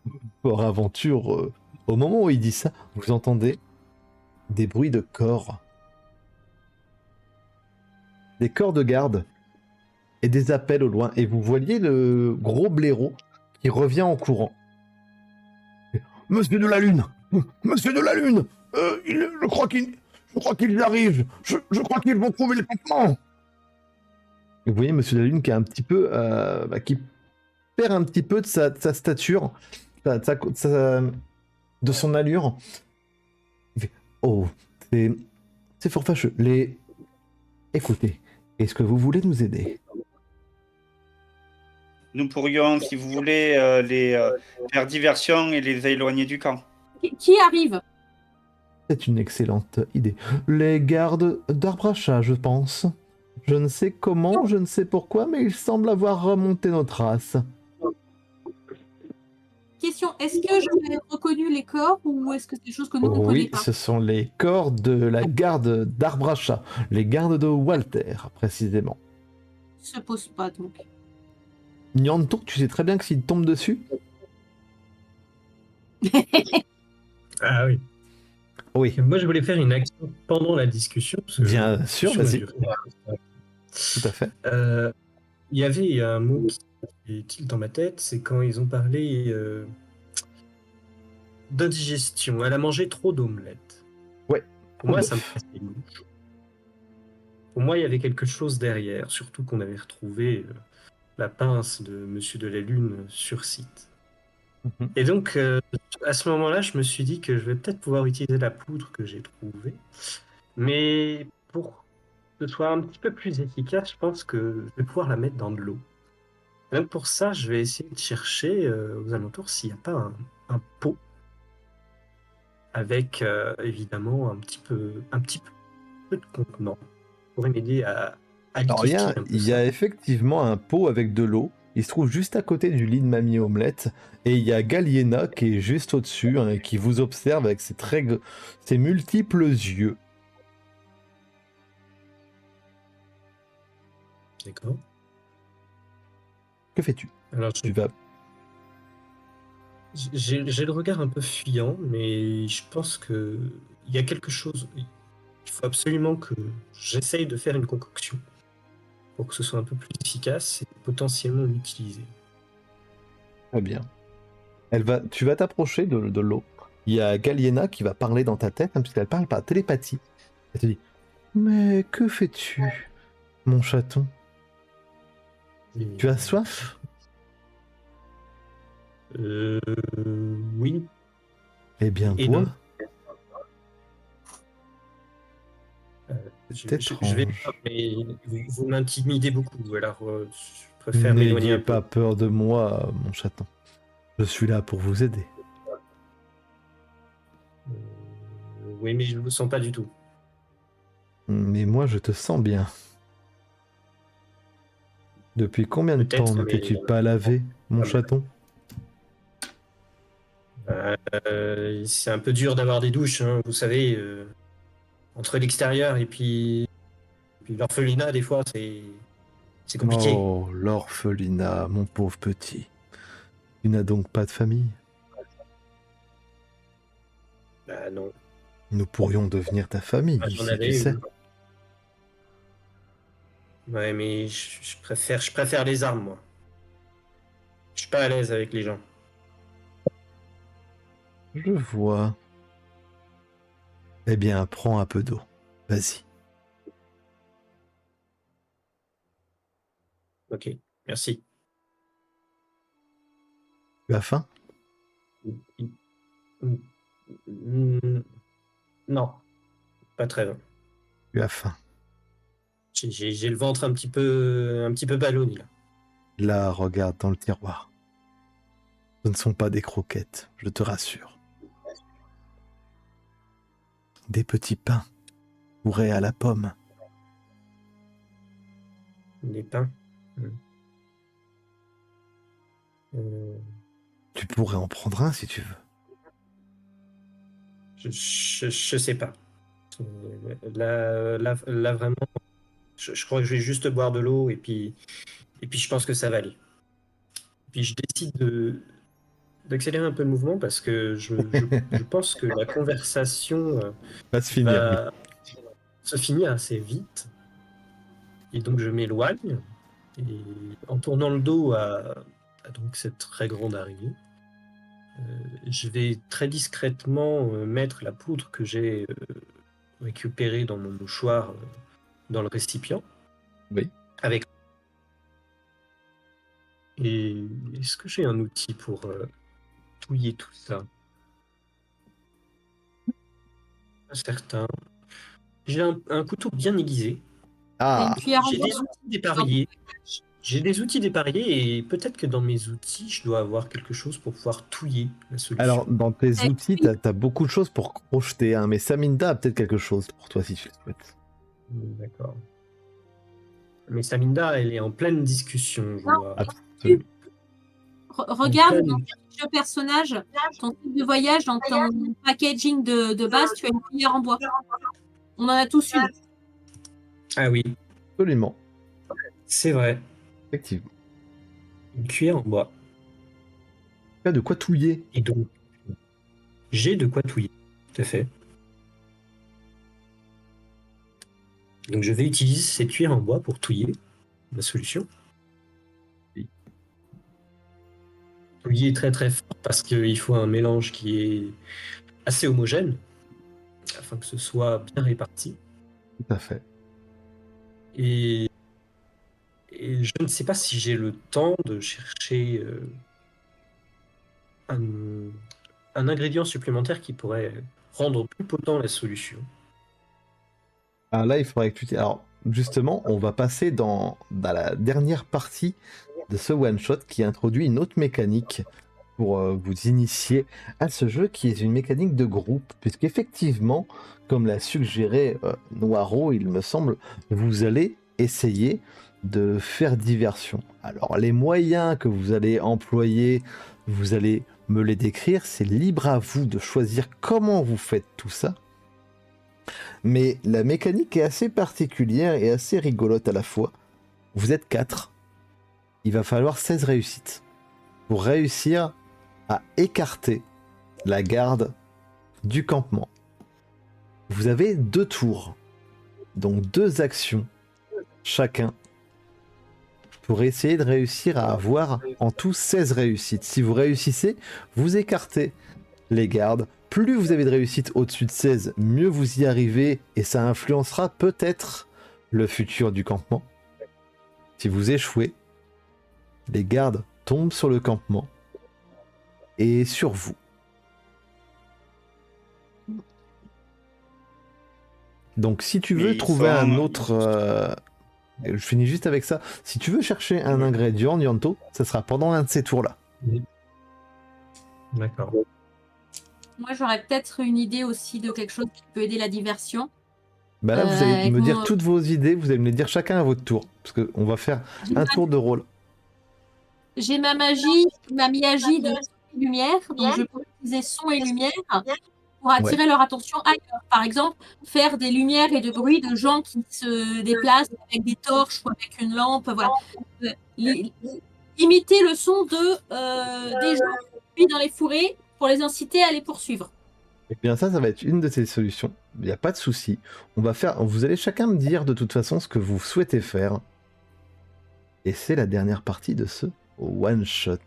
fort aventure. Au moment où il dit ça, vous entendez des bruits de corps. Des corps de garde et des appels au loin. Et vous voyez le gros blaireau qui revient en courant. Monsieur de la Lune! Monsieur de la Lune! Je crois qu'ils arrivent! Je crois qu'ils vont trouver les campements! Vous voyez Monsieur de la Lune qui est un petit peu... qui perd un petit peu de sa stature, de son allure. Il fait, oh, c'est fort fâcheux. Écoutez, est-ce que vous voulez nous aider? Nous pourrions, si vous voulez, les faire diversion et les éloigner du camp. Qui arrive? C'est une excellente idée. Les gardes d'Arbre à Chat, je pense. Je ne sais comment, je ne sais pourquoi, mais ils semblent avoir remonté nos traces. Question, est-ce que j'aurais reconnu les corps ou est-ce que c'est des choses que nous, on ne connaît Oui, pas? ce sont les corps de la garde d'Arbre à Chat, les gardes de Walter, précisément. Se pose pas, donc. Nyanto, tu sais très bien que s'il tombe dessus... Ah oui. Oui. Moi, je voulais faire une action pendant la discussion. Parce que Bien sûr, vas-y. Tout à fait. Il y avait un mot qui est dans ma tête, c'est quand ils ont parlé d'indigestion. Elle a mangé trop d'omelettes. Ouais. Pour moi, ça me passait louche. Pour moi, il y avait quelque chose derrière, surtout qu'on avait retrouvé la pince de Monsieur de la Lune sur site. Et donc, à ce moment-là, je me suis dit que je vais peut-être pouvoir utiliser la poudre que j'ai trouvée. Mais pour que ce soit un petit peu plus efficace, je pense que je vais pouvoir la mettre dans de l'eau. Et donc pour ça, je vais essayer de chercher aux alentours s'il n'y a pas un pot avec évidemment un petit peu de contenant pour m'aider à Alors, liquéfier un peu il y ça. a effectivement un pot avec de l'eau. Il se trouve juste à côté du lit de Mamie Omelette. Et il y a Galliena qui est juste au-dessus, hein, et qui vous observe avec ses multiples yeux. D'accord. Que fais-tu? Alors Tu vas... j'ai le regard un peu fuyant, mais je pense que il y a quelque chose. Il faut absolument que j'essaye de faire une concoction pour que ce soit un peu plus efficace et potentiellement l'utiliser. Très bien. Tu vas t'approcher de l'eau. Il y a Galliena qui va parler dans ta tête, hein, puisqu'elle parle par télépathie. Elle te dit: mais que fais-tu, mon chaton? Tu as soif? Oui. Eh bien, Et bois. non. C'est Je vais étrange. pas, mais vous m'intimidez beaucoup, alors je préfère m'éloigner N'ayez un peu. pas peur de moi, mon chaton. Je suis là pour vous aider. Oui, mais je ne vous sens pas du tout. Mais moi, je te sens bien. Depuis combien de temps Peut-être, ne mais t'es-tu pas lavé, mon chaton? c'est un peu dur d'avoir des douches, hein, vous savez, entre l'extérieur et puis l'orphelinat, des fois, c'est compliqué. Oh, l'orphelinat, mon pauvre petit. Tu n'as donc pas de famille? Bah non. Nous pourrions devenir ta famille J'en ici, tu avais sais. une. Ouais, mais je préfère les armes, moi. Je suis pas à l'aise avec les gens. Je vois. Eh bien, prends un peu d'eau. Vas-y. Ok, merci. Tu as faim? Non, pas très bien. Tu as faim. J'ai le ventre un petit peu ballonné là. Là, regarde dans le tiroir. Ce ne sont pas des croquettes, je te rassure. Des petits pains, fourrés à la pomme. Des pains. Euh, Tu pourrais en prendre un si tu veux. je sais pas. Là vraiment, je crois que je vais juste boire de l'eau et puis je pense que ça va aller. Puis je décide d'accélérer un peu le mouvement parce que je pense que la conversation Va se finir, oui. va se finir assez vite. Et donc je m'éloigne et en tournant le dos à donc cette très grande araignée, je vais très discrètement mettre la poudre que j'ai récupérée dans mon mouchoir dans le récipient. Oui. Avec. Et est-ce que j'ai un outil pour touiller tout ça? Pas certain. J'ai un couteau bien aiguisé. Ah, Une cuillère en J'ai bois. des outils dépareillés. J'ai des outils dépareillés et peut-être que dans mes outils, je dois avoir quelque chose pour pouvoir touiller la solution. alors dans tes Eh, outils, oui. t'as beaucoup de choses pour crocheter, hein, mais Saminda a peut-être quelque chose pour toi si tu le souhaites. D'accord. Mais Saminda, elle est en pleine discussion, je vois. Absolument. Regarde pleine- dans tes fiches de personnage, ton type de voyage, dans ton packaging de base, tu as une cuillère en bois. On en a tous une. Ah oui, Absolument. c'est vrai. Effectivement. Une cuillère en bois. Tu as de quoi touiller. Et donc, j'ai de quoi touiller. Tout à fait. Donc, je vais utiliser cette cuillère en bois pour touiller la solution. bouillie très très fort parce qu'il faut un mélange qui est assez homogène afin que ce soit bien réparti. Tout à fait. Et je ne sais pas si j'ai le temps de chercher un ingrédient supplémentaire qui pourrait rendre plus potent la solution. Alors là, il faudrait que tu... Alors, justement, on va passer dans la dernière partie de ce one-shot qui introduit une autre mécanique pour vous initier à ce jeu qui est une mécanique de groupe, puisqu'effectivement, comme l'a suggéré Noiro, il me semble, vous allez essayer de faire diversion. Alors, les moyens que vous allez employer, vous allez me les décrire, c'est libre à vous de choisir comment vous faites tout ça. Mais la mécanique est assez particulière et assez rigolote à la fois. Vous êtes 4. Il va falloir 16 réussites pour réussir à écarter la garde du campement. Vous avez 2 tours, donc 2 actions chacun pour essayer de réussir à avoir en tout 16 réussites. Si vous réussissez, vous écartez les gardes. Plus vous avez de réussites au-dessus de 16, mieux vous y arrivez et ça influencera peut-être le futur du campement. Si vous échouez, les gardes tombent sur le campement et sur vous. Donc si tu veux trouver un autre... je finis juste avec ça. Si tu veux chercher un ingrédient, Nianto, ça sera pendant un de ces tours-là. D'accord. Moi, j'aurais peut-être une idée aussi de quelque chose qui peut aider la diversion. Bah là, vous allez me dire toutes vos idées, vous allez me les dire chacun à votre tour. Parce qu'on va faire un tour de rôle. J'ai ma magie, ma magie de lumière, donc je peux utiliser son et lumière pour attirer leur attention ailleurs. Par exemple, faire des lumières et de bruits de gens qui se déplacent avec des torches ou avec une lampe. Voilà. Imiter le son des gens qui vivent dans les forêts pour les inciter à les poursuivre. Et bien ça va être une de ces solutions. Il n'y a pas de souci. Vous allez chacun me dire de toute façon ce que vous souhaitez faire. Et c'est la dernière partie de ce one-shot.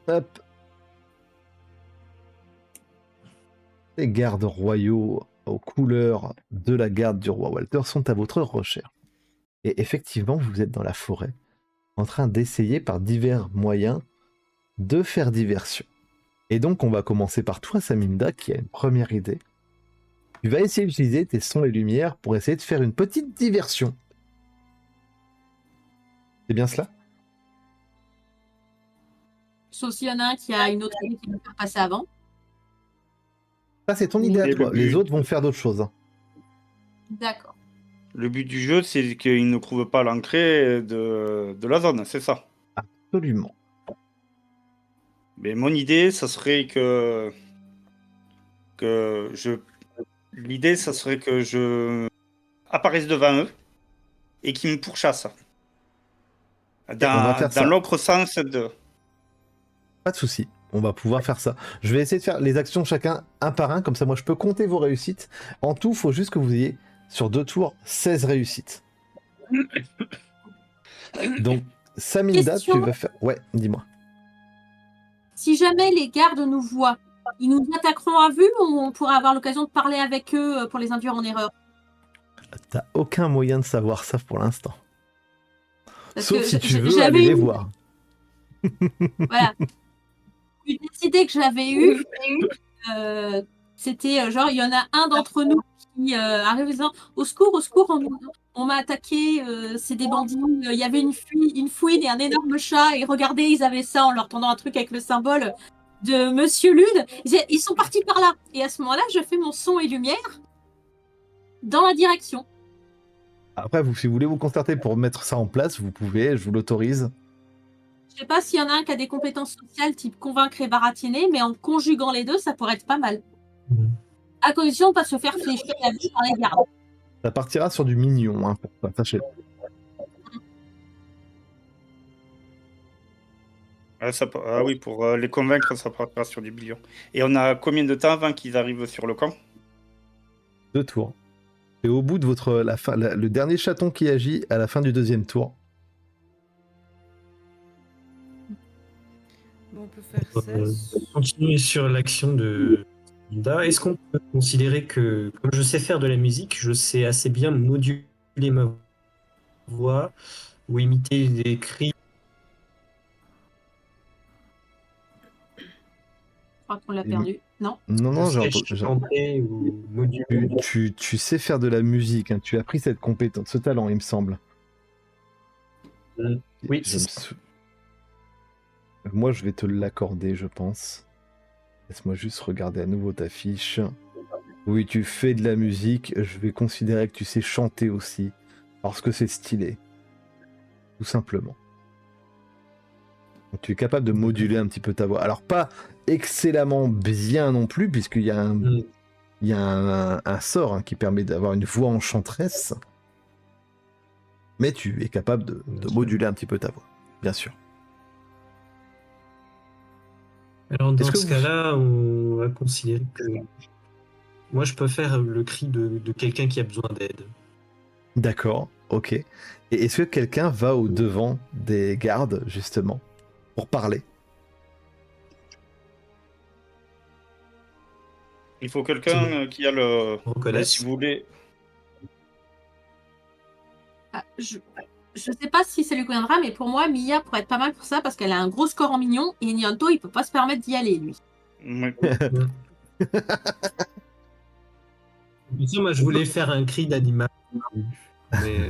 Hop. Les gardes royaux aux couleurs de la garde du roi Walter sont à votre recherche. Et effectivement, vous êtes dans la forêt, en train d'essayer par divers moyens de faire diversion. Et donc, on va commencer par toi, Saminda, qui a une première idée. Tu vas essayer d'utiliser tes sons et lumières pour essayer de faire une petite diversion. C'est bien cela? Sauf s'il y en a un qui a une autre idée qui va faire passer avant. Ça, c'est ton idée à toi. Les autres vont faire d'autres choses. D'accord. Le but du jeu, c'est qu'ils ne trouvent pas l'entrée de la zone, c'est ça? Absolument. Mais mon idée, ça serait que L'idée, ça serait que je apparaisse devant eux et qu'ils me pourchassent. Dans l'autre sens de... Pas de souci. On va pouvoir faire ça. Je vais essayer de faire les actions chacun un par un, comme ça moi je peux compter vos réussites. En tout, il faut juste que vous ayez sur 2 tours 16 réussites. Donc, Saminda, tu vas faire... Ouais, dis-moi. Si jamais les gardes nous voient, ils nous attaqueront à vue ou on pourra avoir l'occasion de parler avec eux pour les induire en erreur? T'as aucun moyen de savoir ça pour l'instant. Parce Sauf que si tu veux aller les voir. Voilà. Une idée que j'avais eue, c'était genre, il y en a un d'entre nous qui arrive en disant au secours, on m'a attaqué, c'est des bandits, il y avait une fouine et un énorme chat, et regardez, ils avaient ça en leur tendant un truc avec le symbole de Monsieur Lune. Ils sont partis par là. Et à ce moment-là, je fais mon son et lumière dans la direction. Après, si vous voulez vous concerter pour mettre ça en place, vous pouvez, je vous l'autorise. Je sais pas s'il y en a un qui a des compétences sociales type convaincre et baratiner, mais en conjuguant les deux, ça pourrait être pas mal. À condition de ne pas se faire flécher la vie par les gardes. Ça partira sur du mignon, hein, pour ça, sachez-le. Ah oui, pour les convaincre, ça partira sur du billion. Et on a combien de temps avant qu'ils arrivent sur le camp? 2 tours. Et au bout de le dernier chaton qui agit à la fin du 2e tour. on peut faire ça. Continuer sur l'action de Linda. Est-ce qu'on peut considérer que, comme je sais faire de la musique, je sais assez bien moduler ma voix ou imiter des cris? Je crois qu'on l'a perdu. Non. Non, Je sais chanter ou moduler. tu sais faire de la musique, hein. Tu as pris cette compétence, ce talent, il me semble. Oui, Je me sou- Moi, je vais te l'accorder, je pense. Laisse-moi juste regarder à nouveau ta fiche. Oui, tu fais de la musique. Je vais considérer que tu sais chanter aussi, parce que c'est stylé. Tout simplement. Donc, tu es capable de moduler un petit peu ta voix. Alors, pas excellemment bien non plus, puisqu'il y a un sort, hein, qui permet d'avoir une voix enchanteresse. Mais tu es capable de moduler un petit peu ta voix, bien sûr. Alors Est-ce dans que ce cas-là, on va considérer que moi je peux faire le cri de quelqu'un qui a besoin d'aide. D'accord, ok. Et est-ce que quelqu'un va au devant des gardes, justement, pour parler? Il faut quelqu'un qui a le. Reconnaisse. Si vous voulez. Ah, je sais pas si ça lui conviendra, mais pour moi, Mia pourrait être pas mal pour ça parce qu'elle a un gros score en mignon et Nianto, il peut pas se permettre d'y aller, lui. Ouais. Moi je voulais faire un cri d'animal. Mais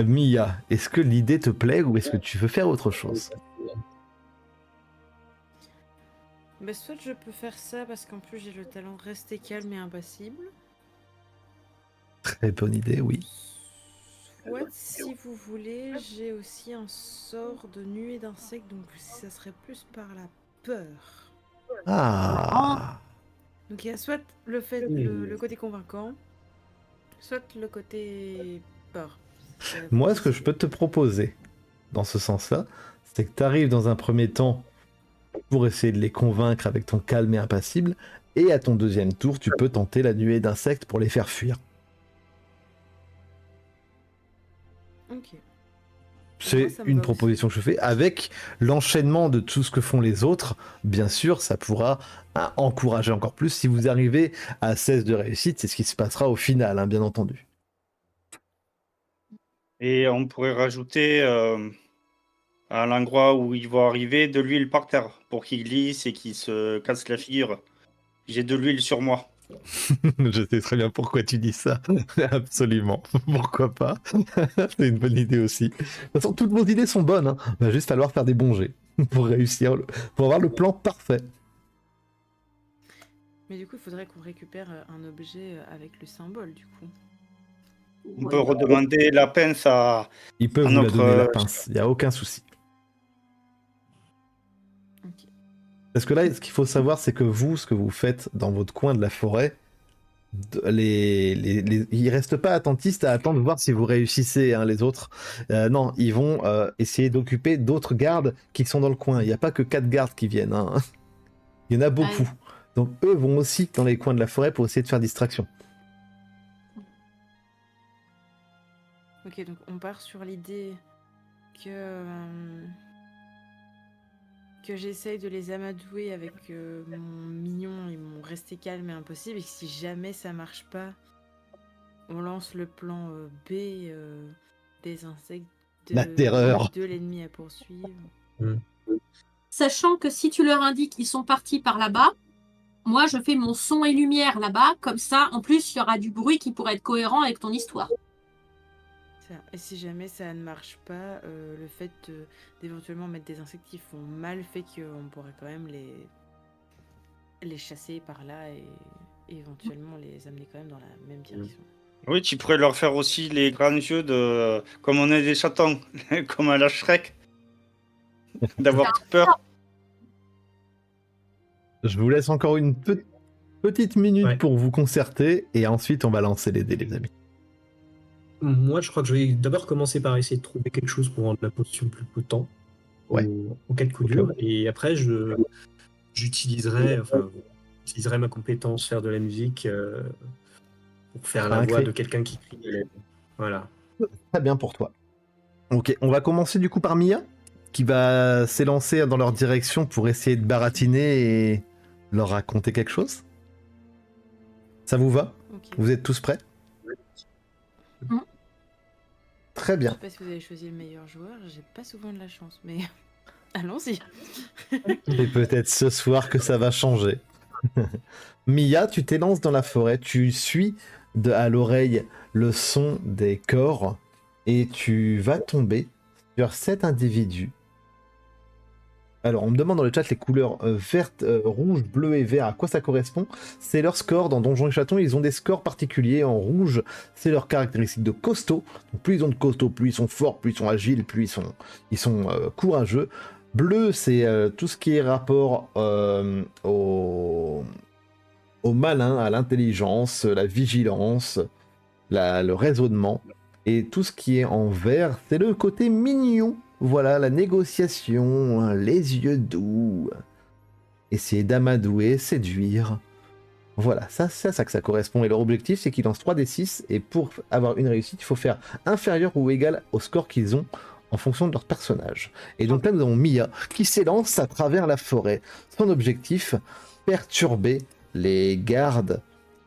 Mia, est-ce que l'idée te plaît ou est-ce que tu veux faire autre chose? Bah, soit je peux faire ça parce qu'en plus j'ai le talent rester calme et impassible. Très bonne idée, oui. Soit, si vous voulez, j'ai aussi un sort de nuée d'insectes, donc ça serait plus par la peur. Ah, Donc il y a soit le fait, le côté convaincant, soit le côté peur. moi, ce que je peux te proposer, dans ce sens-là, c'est que tu arrives dans un premier temps pour essayer de les convaincre avec ton calme et impassible, et à ton deuxième tour, tu peux tenter la nuée d'insectes pour les faire fuir. Ok. C'est Moi, ça me une va proposition que je fais. Avec l'enchaînement de tout ce que font les autres, bien sûr, ça pourra encourager encore plus. Si vous arrivez à 16 de réussite, c'est ce qui se passera au final, hein, bien entendu. Et on pourrait rajouter à l'endroit où ils vont arriver de l'huile par terre pour qu'ils glissent et qu'ils se cassent la figure. J'ai de l'huile sur moi. Je sais très bien pourquoi tu dis ça. Absolument. Pourquoi pas? C'est une bonne idée aussi. De toute façon, toutes vos idées sont bonnes, hein. Il va juste falloir faire des bons jets pour réussir, pour avoir le plan parfait. Mais du coup, il faudrait qu'on récupère un objet avec le symbole, du coup. On peut redemander la pince à Ils peuvent vous la notre. donner, la pince. Il n'y a aucun souci. Ok. Parce que là, ce qu'il faut savoir, c'est que vous, ce que vous faites dans votre coin de la forêt, ils restent pas attentistes à attendre de voir si vous réussissez, hein, les autres. Non, ils vont essayer d'occuper d'autres gardes qui sont dans le coin. Il n'y a pas que 4 gardes qui viennent, hein. Il y en a beaucoup. Donc eux vont aussi dans les coins de la forêt pour essayer de faire distraction. Ok, donc on part sur l'idée que j'essaye de les amadouer avec mon mignon et mon rester calme et impossible, et que si jamais ça marche pas, on lance le plan B des insectes, La terreur. de l'ennemi à poursuivre. Sachant que si tu leur indiques qu'ils sont partis par là-bas, moi je fais mon son et lumière là-bas, comme ça en plus il y aura du bruit qui pourrait être cohérent avec ton histoire. Et si jamais ça ne marche pas, le fait d'éventuellement mettre des insectes qui font mal fait qu'on pourrait quand même les chasser par là et éventuellement les amener quand même dans la même direction. Oui, tu pourrais leur faire aussi les grands yeux de. Comme on est des chatons, comme à la Shrek. D'avoir peur. Je vous laisse encore une petite minute Ouais. pour vous concerter et ensuite on va lancer les dés, les amis. Moi je crois que je vais d'abord commencer par essayer de trouver quelque chose pour rendre la potion plus potent. Ouais. En cas de coup dur. Et après j'utiliserai ma compétence faire de la musique pour faire la voix de quelqu'un qui crie. Voilà. Très bien pour toi. Ok, on va commencer du coup par Mia. qui va s'élancer dans leur direction pour essayer de baratiner et leur raconter quelque chose. Ça vous va? Ok. Vous êtes tous prêts? Très Je bien. sais pas si vous avez choisi le meilleur joueur, j'ai pas souvent de la chance, mais allons-y. Et peut-être ce soir que ça va changer. Mia, tu t'élances dans la forêt, tu suis à l'oreille le son des corps et tu vas tomber sur 7 individus. Alors, on me demande dans le chat les couleurs vertes, rouge, bleu et vert, à quoi ça correspond? C'est leur score dans Donjons et Chatons, ils ont des scores particuliers. En rouge, c'est leur caractéristique de costaud. Donc, plus ils ont de costaud, plus ils sont forts, plus ils sont agiles, plus ils sont courageux. Bleu, c'est tout ce qui est rapport au malin, à l'intelligence, la vigilance, le raisonnement. Et tout ce qui est en vert, c'est le côté mignon. Voilà, la négociation, les yeux doux, essayer d'amadouer, séduire. Voilà, c'est à ça que ça correspond. Et leur objectif, c'est qu'ils lancent 3d6, et pour avoir une réussite, il faut faire inférieur ou égal au score qu'ils ont en fonction de leur personnage. Et donc là, nous avons Mia, qui s'élance à travers la forêt. Son objectif, perturber les gardes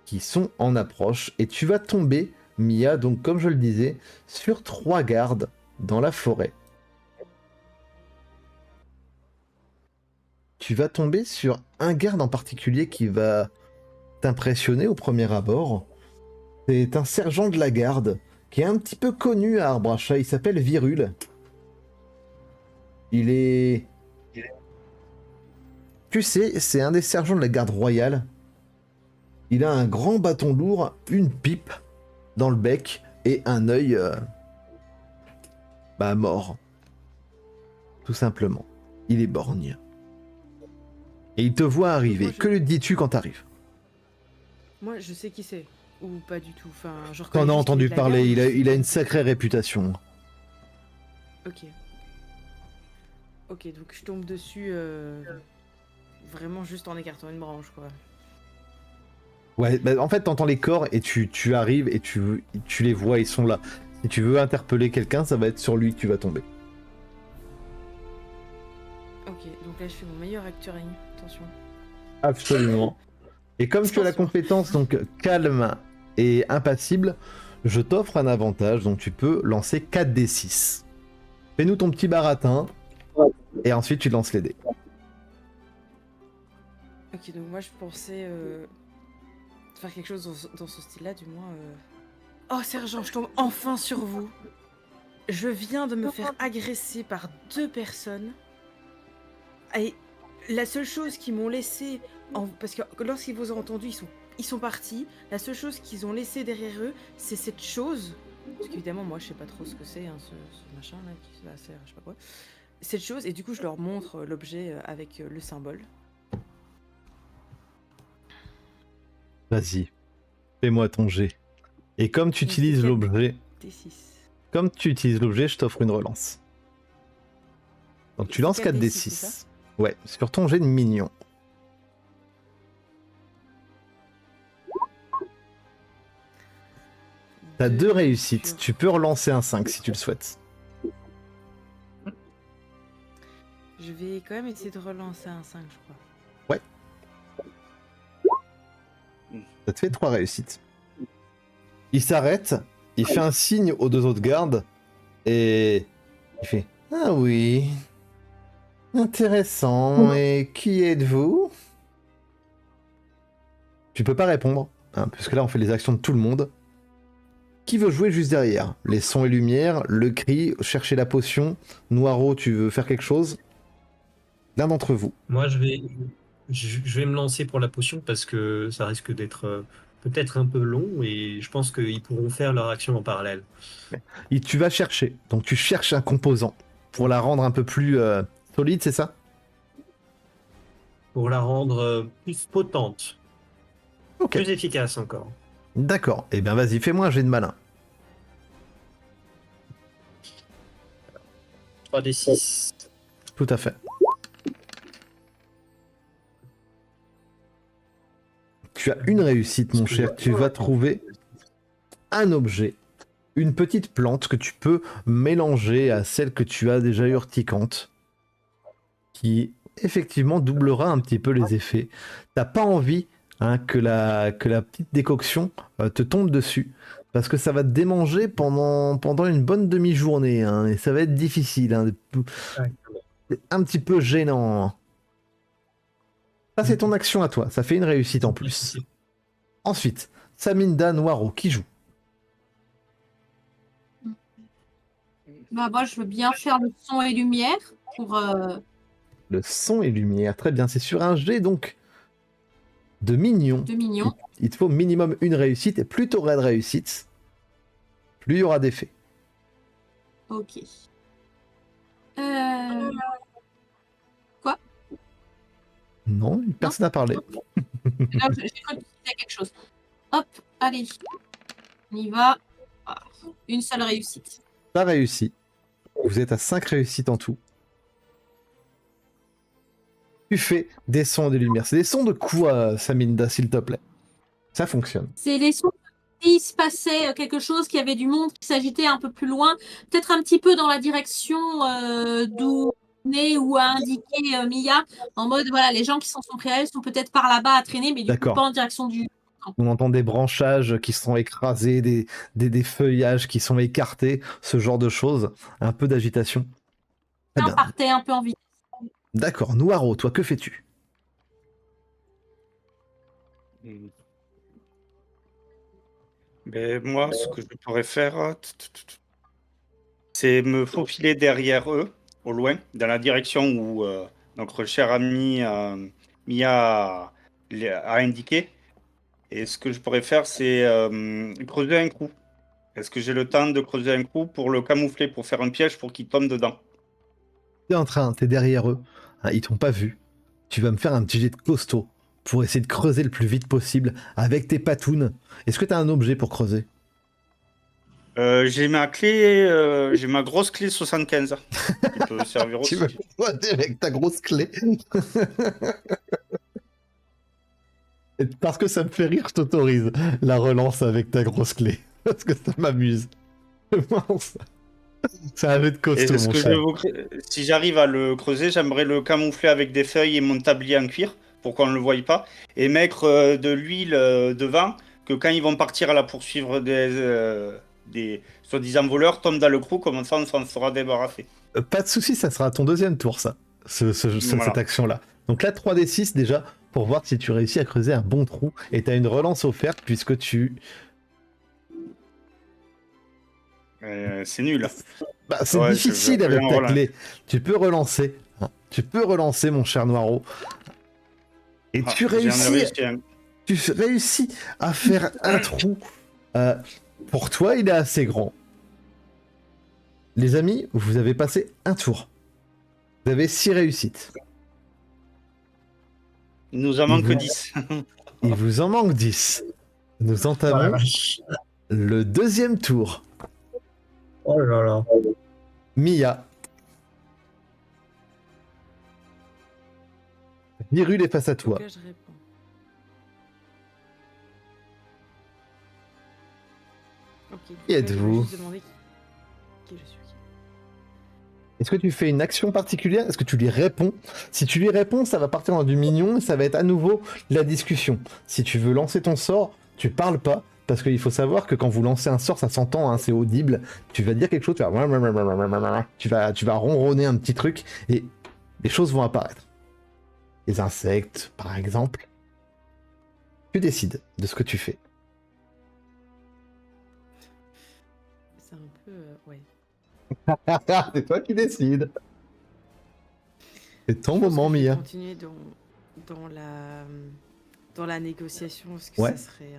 qui sont en approche. Et tu vas tomber, Mia, donc comme je le disais, sur 3 gardes dans la forêt. Tu vas tomber sur un garde en particulier qui va t'impressionner au premier abord. C'est un sergent de la garde qui est un petit peu connu à Arbre à Chat. Il s'appelle Virul. Il est... Tu sais, c'est un des sergents de la garde royale. Il a un grand bâton lourd, une pipe dans le bec et un œil... mort. Tout simplement. Il est borgne. Et il te voit arriver. Que lui dis-tu quand t'arrives? Moi, je sais qui c'est. Ou pas du tout. Enfin, je T'en reconnais as juste entendu qu'il est de la parler, garde. il a une sacrée réputation. Ok. Ok, donc je tombe dessus vraiment juste en écartant une branche, quoi. Ouais, en fait, t'entends les corps et tu arrives et tu les vois, ils sont là. Si tu veux interpeller quelqu'un, ça va être sur lui que tu vas tomber. Ok, donc là je fais mon meilleur acting. Attention. Absolument. Et comme tu as la compétence donc calme et impassible, je t'offre un avantage, donc tu peux lancer 4d6. Fais-nous ton petit baratin, et ensuite tu lances les dés. Ok, donc moi je pensais faire quelque chose dans ce style-là, du moins. Oh sergent, je tombe enfin sur vous. Je viens de me faire agresser par 2 personnes. Et la seule chose qu'ils m'ont laissé, parce que lorsqu'ils vous ont entendu, ils sont partis. La seule chose qu'ils ont laissé derrière eux, c'est cette chose. Parce qu'évidemment, moi, je sais pas trop ce que c'est, hein, ce machin-là, qui va faire, je sais pas quoi. Cette chose, et du coup, je leur montre l'objet avec le symbole. Vas-y, fais-moi ton jet. Et comme tu utilises l'objet, je t'offre une relance. Donc tu lances 4d6. Ouais, sur ton jet de mignon. T'as 2 réussites. Tu peux relancer un 5 si tu le souhaites. Je vais quand même essayer de relancer un 5, je crois. Ouais. Ça te fait 3 réussites. Il s'arrête, il fait un signe aux 2 autres gardes, et il fait « Ah oui, intéressant, et qui êtes-vous » Tu peux pas répondre, hein, puisque là on fait les actions de tout le monde. Qui veut jouer juste derrière? Les sons et lumières, le cri, chercher la potion. Noiro, tu veux faire quelque chose? L'un d'entre vous. Moi, je vais me lancer pour la potion parce que ça risque d'être peut-être un peu long et je pense qu'ils pourront faire leur action en parallèle. Et tu vas chercher. Donc tu cherches un composant pour la rendre un peu plus solide, c'est ça? Pour la rendre plus potente. Ok. Plus efficace encore. D'accord. Eh bien vas-y, fais-moi un jet de malin. 3d6. Tout à fait. Tu as une réussite, mon cher. Tu vas trouver un objet, une petite plante que tu peux mélanger à celle que tu as déjà urticante. qui effectivement doublera un petit peu les effets. T'as pas envie que la petite décoction te tombe dessus, parce que ça va te démanger pendant une bonne demi-journée, hein, et ça va être difficile, hein, c'est un petit peu gênant. Ça, c'est ton action à toi, ça fait une réussite en plus. Ensuite, Saminda Noiro, qui joue? Bah, moi, je veux bien faire le son et lumière pour. Le son et lumière, très bien, c'est sur un jet donc de mignon. De mignon. Il te faut minimum une réussite, et plus tu auras de réussite, plus il y aura d'effets. Ok. Quoi? Non, personne n'a parlé. Là, j'ai cru qu'il y a quelque chose. Hop, allez. On y va. Ah, une seule réussite. Pas réussi. Vous êtes à 5 réussites en tout. Tu fais des sons et des lumières. C'est des sons de quoi, Saminda, s'il te plaît? Ça fonctionne. C'est les sons qui se passait quelque chose, qui avait du monde qui s'agitait un peu plus loin, peut-être un petit peu dans la direction d'où est ou a indiqué Mia, en mode voilà, les gens qui s'en sont pris à elle sont peut-être par là-bas à traîner, mais du coup D'accord. pas en direction du. On entend des branchages qui sont écrasés, des feuillages qui sont écartés, ce genre de choses. Un peu d'agitation. Très On bien. partait un peu en vitesse. D'accord. Noiro, toi, que fais-tu? Mais moi, ce que je pourrais faire, c'est me faufiler derrière eux, au loin, dans la direction où notre cher ami Mia a indiqué. Et ce que je pourrais faire, c'est creuser un trou. Est-ce que j'ai le temps de creuser un trou pour le camoufler, pour faire un piège pour qu'il tombe dedans? T'es derrière eux. Hein, ils t'ont pas vu. Tu vas me faire un petit jet de costaud pour essayer de creuser le plus vite possible avec tes patounes. Est-ce que t'as un objet pour creuser? J'ai ma clé, j'ai ma grosse clé 75 qui peut servir Tu aussi. veux creuser avec ta grosse clé? Parce que ça me fait rire, je t'autorise la relance avec ta grosse clé. Parce que ça m'amuse. C'est un jet de Et costaud, ce mon que cher. si j'arrive à le creuser, j'aimerais le camoufler avec des feuilles et mon tablier en cuir pour qu'on ne le voie pas et mettre de l'huile devant que quand ils vont partir à la poursuivre des soi-disant voleurs, tombent dans le trou, comme ça on s'en sera débarrassé. Pas de soucis, ça sera ton deuxième tour, ça. Voilà. Cette action-là. Donc là, 3d6 déjà, pour voir si tu réussis à creuser un bon trou. Et t'as une relance offerte puisque tu... C'est nul. Bah, c'est Ouais, difficile je vais avec en ta relancer. clé. Tu peux relancer. Hein. Tu peux relancer, mon cher Noiro. Et tu J'en ai réussis... réussi un. Tu réussis à faire un trou. Pour toi, il est assez grand. Les amis, vous avez passé un tour. Vous avez 6 réussites. Il nous en manque 10. Il vous en manque 10. Nous entamons le deuxième tour. Oh là là. Mia. Virul est face à toi. Donc là, je réponds. Ok. Qui êtes-vous? Je vais juste demander qui je suis. Est-ce que tu fais une action particulière? Est-ce que tu lui réponds? Si tu lui réponds, ça va partir dans du mignon et ça va être à nouveau la discussion. Si tu veux lancer ton sort, tu parles pas. Parce qu'il faut savoir que quand vous lancez un sort, ça s'entend, hein, c'est audible. Tu vas dire quelque chose, tu vas ronronner un petit truc et les choses vont apparaître. Les insectes, par exemple. Tu décides de ce que tu fais. C'est un peu... ouais. C'est toi qui décides. C'est ton Je pense moment, que je vais Mia. continuer dans la négociation, parce que Ouais. ça serait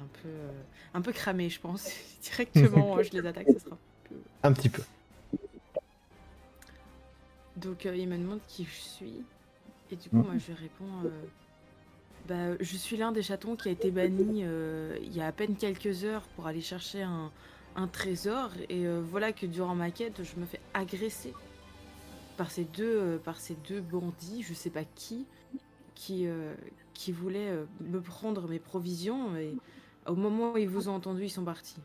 un peu cramé, je pense. Directement, je les attaque, ça sera un peu... Un petit peu. Donc, il me demande qui je suis. Et du coup, moi, je lui réponds... je suis l'un des chatons qui a été banni il y a à peine quelques heures pour aller chercher un trésor. Et voilà que durant ma quête, je me fais agresser par ces deux bandits, je sais pas qui voulaient me prendre mes provisions. Et au moment où ils vous ont entendu, ils sont partis.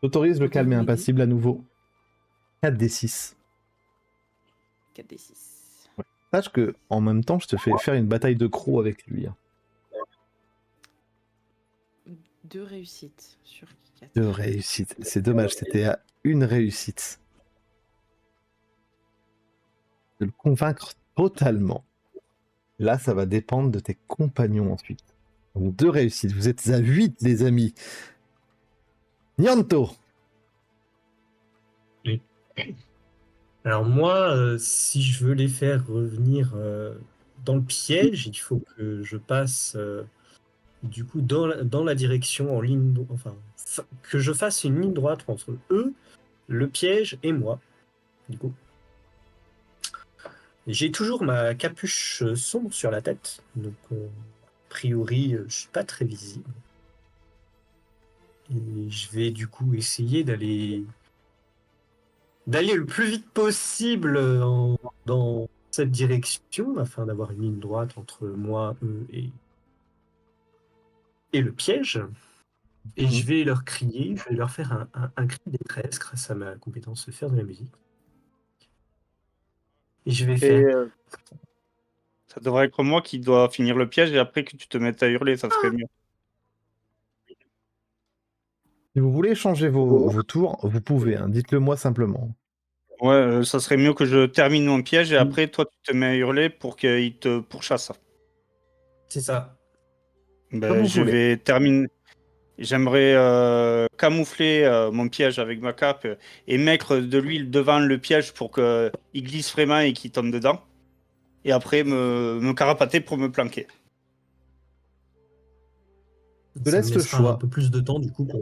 J'autorise le calme et Vous m'aidez? impassible à nouveau. 4d6. 4d6. Sache que en même temps, je te fais faire une bataille de crocs avec lui. 2 réussites sur 4. 2 réussites. C'est dommage, c'était à 1 réussite. De le convaincre totalement. Là, ça va dépendre de tes compagnons ensuite. Donc 2 réussites. Vous êtes à 8, les amis. Nianto. Oui. Alors moi, si je veux les faire revenir dans le piège, il faut que je passe du coup dans la direction en ligne, enfin que je fasse une ligne droite entre eux, le piège et moi. Du coup, j'ai toujours ma capuche sombre sur la tête, donc a priori je suis pas très visible. Et je vais du coup essayer d'aller le plus vite possible dans cette direction afin d'avoir une ligne droite entre moi, eux et le piège. Et je vais leur crier, je vais leur faire un cri de détresse grâce à ma compétence de faire de la musique. Et je vais Et faire... ça devrait être moi qui dois finir le piège et après que tu te mettes à hurler, ça serait mieux. Si vous voulez changer vos tours, vous pouvez. Hein. Dites-le moi simplement. Ouais, ça serait mieux que je termine mon piège et après, toi, tu te mets à hurler pour qu'il te pourchasse. C'est ça. Ben, Comme vous je voulez. vais terminer. J'aimerais camoufler mon piège avec ma cape et mettre de l'huile devant le piège pour qu'il glisse vraiment et qu'il tombe dedans. Et après, me carapater pour me planquer. Je te Ça me laisse le laissera un choix. peu plus de temps du coup pour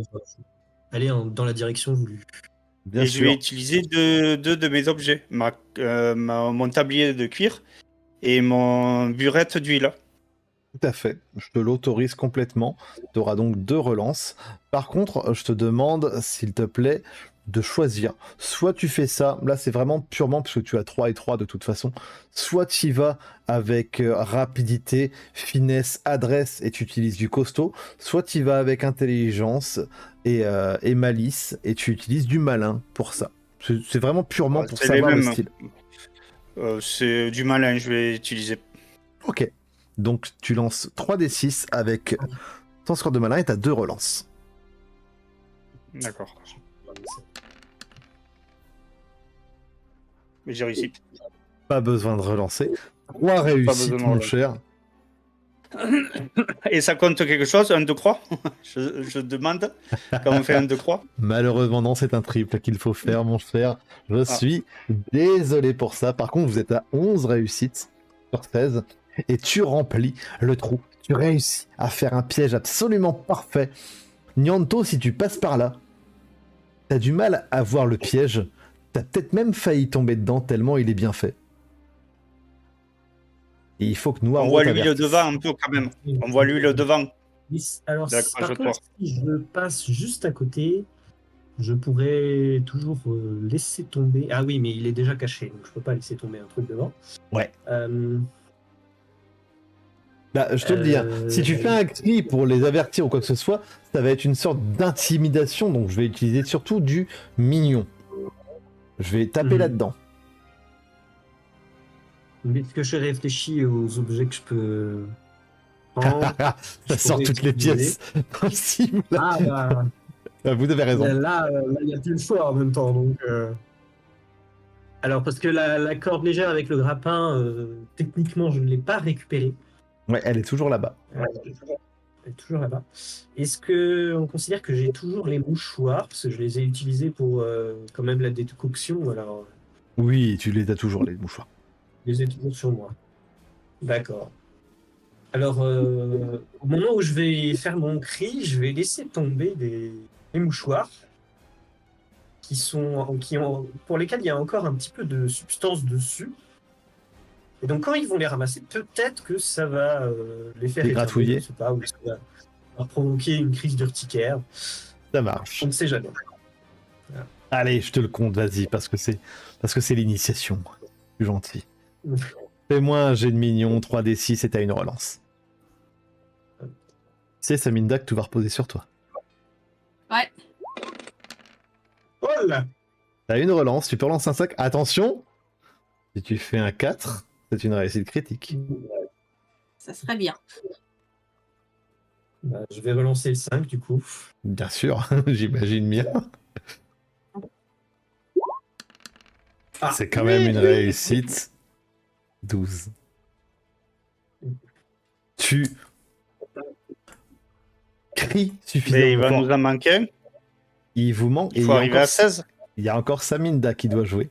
aller dans la direction voulue. Bien et sûr. je vais utiliser deux de mes objets. Mon tablier de cuir et mon burette d'huile. Tout à fait, je te l'autorise complètement. Tu auras donc 2 relances. Par contre, je te demande, s'il te plaît, de choisir. Soit tu fais ça, là c'est vraiment purement parce que tu as 3 et 3 de toute façon. Soit tu y vas avec rapidité, finesse, adresse et tu utilises du costaud. Soit tu y vas avec intelligence et malice et tu utilises du malin pour ça. C'est vraiment purement pour C'est les savoir le mêmes. style. C'est du malin, je vais utiliser. Ok. Donc tu lances 3d6 avec ton score de malin et t'as 2 relances. D'accord. Mais j'ai réussi. Pas besoin de relancer. 3 besoin réussites, de mon relancer. cher. Et ça compte quelque chose, un de croix je demande quand on fait un de croix. Malheureusement, non, c'est un triple qu'il faut faire, mon cher. Je suis désolé pour ça. Par contre, vous êtes à 11 réussites sur 16 et tu remplis le trou. Tu réussis à faire un piège absolument parfait. Nianto, si tu passes par là, t'as du mal à voir le piège. T'as peut-être même failli tomber dedans tellement il est bien fait. Et il faut que Noiro On voit l'huile t'avertisse. devant un peu quand même. On voit l'huile devant. Alors, D'accord, par je contre, crois. si je passe juste à côté, je pourrais toujours laisser tomber. Ah oui, mais il est déjà caché, donc je peux pas laisser tomber un truc devant. Ouais. Euh, Bah, je te le dis, hein, si tu fais un cri pour les avertir ou quoi que ce soit, ça va être une sorte d'intimidation, donc je vais utiliser surtout du mignon. Je vais taper là-dedans. Est-ce que je réfléchis aux objets que je peux prendre? Ça sort toutes les pièces possibles. Ah bah, Vous avez raison. là, il n'y a plus le choix en même temps. Donc, alors, parce que la corde légère avec le grappin, techniquement, je ne l'ai pas récupérée. Ouais, elle est toujours là-bas. Elle est toujours là-bas. Est-ce qu'on considère que j'ai toujours les mouchoirs? Parce que je les ai utilisés pour quand même la décoction. Alors, Oui, tu les as toujours, les mouchoirs. je les ai toujours sur moi. D'accord. Alors, au moment où je vais faire mon cri, je vais laisser tomber des mouchoirs pour lesquels il y a encore un petit peu de substance dessus. Et donc, quand ils vont les ramasser, peut-être que ça va les faire Les éternuer, gratouiller. je ne sais pas, ou ça va leur provoquer une crise d'urticaire. Ça marche. On ne sait jamais. Allez, je te le compte, vas-y, parce que c'est l'initiation. Plus gentil. Fais-moi un jet de mignon, 3d6 et t'as une relance. C'est Saminda que tout va reposer sur toi. Ouais. Oh là! T'as une relance, tu peux relancer un sac. Attention, Si tu fais un 4, c'est une réussite critique. Ça serait bien. Bah, je vais relancer le 5 du coup. Bien sûr, j'imagine bien. Ah, C'est quand même une réussite. 12. Tu cries Mais suffisamment il va fort. nous en manquer un. Il vous manque. Il faut arriver à 16. Il y a encore Saminda qui doit jouer.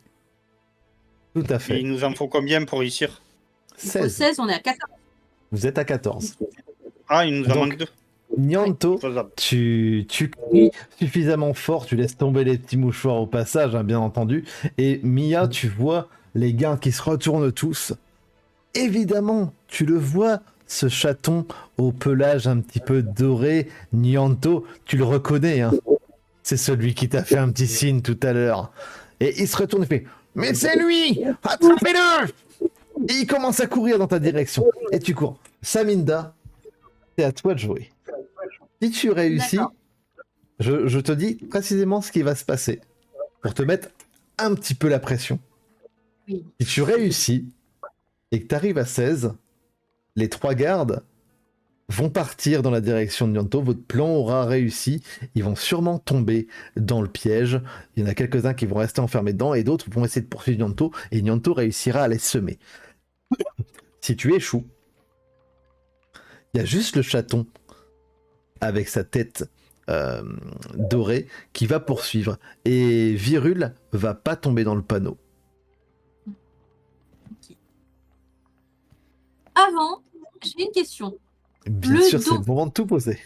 Tout à Et fait. il nous en faut combien pour réussir? Il faut 16. 16, on est à 14. Vous êtes à 14. Ah, il nous en Donc, manque 2. Nyanto, Faisable. tu cries suffisamment fort, tu laisses tomber les petits mouchoirs au passage, hein, bien entendu. Et Mia, tu vois les gars qui se retournent tous. Évidemment, tu le vois, ce chaton au pelage un petit peu doré, Nyanto, tu le reconnais, hein. C'est celui qui t'a fait un petit signe tout à l'heure. Et il se retourne et fait « Mais c'est lui! Attrapez-le !» Et il commence à courir dans ta direction. Et tu cours. Saminda, c'est à toi de jouer. Si tu réussis, D'accord. je te dis précisément ce qui va se passer pour te mettre un petit peu la pression. Oui. Si tu réussis et que tu arrives à 16, les 3 gardes vont partir dans la direction de Nyanto. Votre plan aura réussi. Ils vont sûrement tomber dans le piège. Il y en a quelques-uns qui vont rester enfermés dedans et d'autres vont essayer de poursuivre Nyanto et Nyanto réussira à les semer. Si tu échoues, il y a juste le chaton avec sa tête dorée qui va poursuivre. Et Virul va pas tomber dans le panneau. Avant, j'ai une question. Bien Le sûr, c'est dos. le moment de tout poser.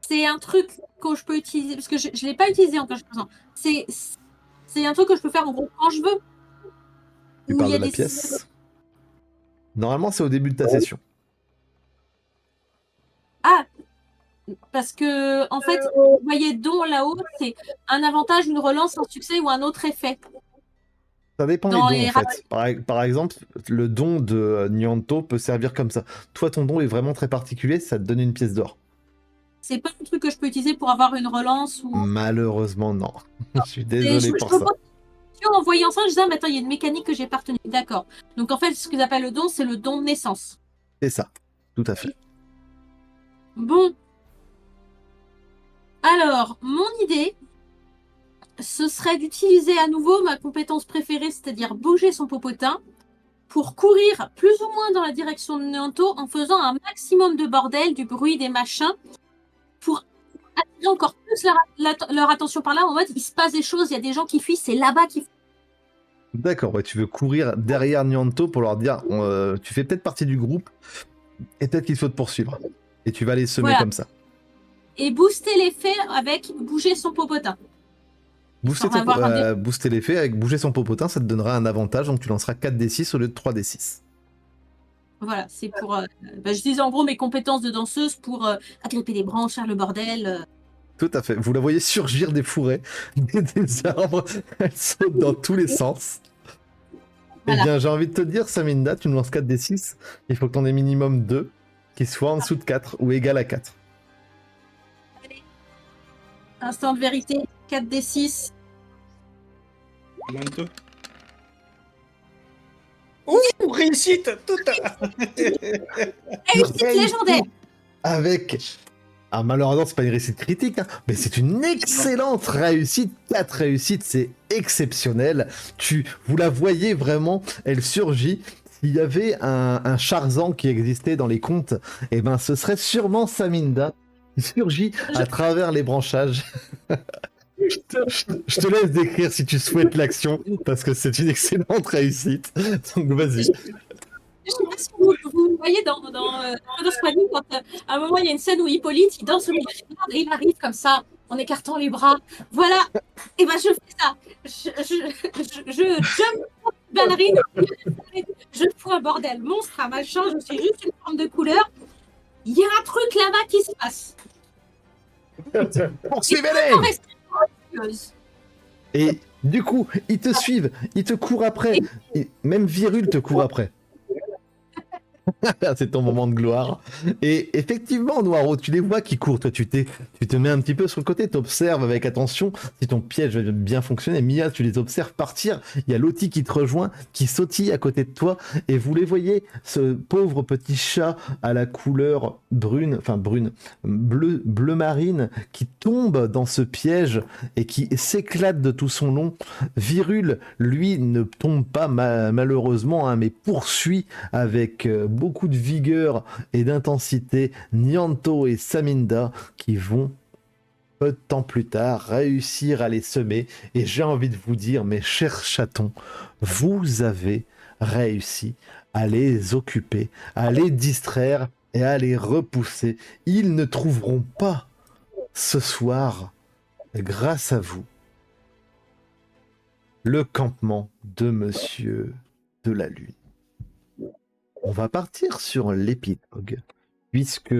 C'est un truc que je peux utiliser, parce que je ne l'ai pas utilisé encore jusqu'à présent. C'est un truc que je peux faire en gros quand je veux. Tu Ou parles il y de a la des... pièce. Normalement, c'est au début de ta session. Ah, parce que, en fait, vous voyez don là-haut, c'est un avantage, une relance, un succès ou un autre effet. Ça dépend Dans des dons, les en fait. Par exemple, le don de Nyanto peut servir comme ça. Toi, ton don est vraiment très particulier, ça te donne une pièce d'or. C'est pas un truc que je peux utiliser pour avoir une relance ou... Malheureusement, non. Je suis Et désolé pour ça. En voyant ça, je disais, ah, mais attends, il y a une mécanique que j'ai pas retenue. D'accord. Donc, en fait, ce qu'ils appellent le don, c'est le don de naissance. C'est ça, tout à fait. Bon. Alors, mon idée, ce serait d'utiliser à nouveau ma compétence préférée, c'est-à-dire bouger son popotin, pour courir plus ou moins dans la direction de Nyanto en faisant un maximum de bordel, du bruit, des machins, pour attirer encore plus leur attention par là, en mode, il se passe des choses, il y a des gens qui fuient, c'est là-bas qu'ils fuient. D'accord, ouais, tu veux courir derrière Nyanto pour leur dire tu fais peut-être partie du groupe et peut-être qu'il faut te poursuivre. Et tu vas les semer Voilà. comme ça. Et booster l'effet avec bouger son popotin. Booster l'effet avec bouger son popotin, ça te donnera un avantage, donc tu lanceras 4d6 au lieu de 3d6. Voilà, c'est pour... j'utilise en gros mes compétences de danseuse pour agripper les branches, faire le bordel. Tout à fait. Vous la voyez surgir des fourrés, des arbres, elle saute dans tous les sens. Voilà. Eh bien, j'ai envie de te dire, Saminda, tu me lances 4d6, il faut que t'en aies minimum 2, qui soient en dessous de 4 ou égal à 4. Allez. Instant de vérité, 4d6. Moins 2. Ouh, réussite toute. Réussite légendaire. Avec... Ah, malheureusement, c'est pas une réussite critique, hein, mais c'est une excellente réussite. 4 réussites, c'est exceptionnel. Vous la voyez vraiment, elle surgit. S'il y avait un Charzan qui existait dans les contes, eh ben, ce serait sûrement Saminda qui surgit à travers les branchages. Je te laisse décrire si tu souhaites l'action, parce que c'est une excellente réussite. Donc vas-y. Je sais pas si vous voyez dans Brothers Wedding, quand à un moment il y a une scène où Hippolyte il danse au milieu du monde et il arrive comme ça en écartant les bras. Voilà. Et ben je fais ça. Je jump ballerine. Je fous un bordel monstre à machin. Je suis juste une forme de couleur. Il y a un truc là-bas qui se passe. Poursuivez-les! Et du coup, ils te suivent, ils te courent après. Et même Virul te court après. C'est ton moment de gloire. Et effectivement, Noiro, tu les vois qui courent. Toi, tu te mets un petit peu sur le côté, t'observes avec attention si ton piège va bien fonctionner. Mia, tu les observes partir. Il y a Lottie qui te rejoint, qui sautille à côté de toi. Et vous les voyez, ce pauvre petit chat à la couleur bleu marine, qui tombe dans ce piège et qui s'éclate de tout son long. Virul, lui, ne tombe pas malheureusement, hein, mais poursuit avec beaucoup de vigueur et d'intensité Nianto et Saminda qui vont peu de temps plus tard réussir à les semer. Et j'ai envie de vous dire, mes chers chatons, vous avez réussi à les occuper, à les distraire et à les repousser. Ils ne trouveront pas ce soir, grâce à vous, le campement de Monsieur de la Lune. On va partir sur l'épilogue, puisque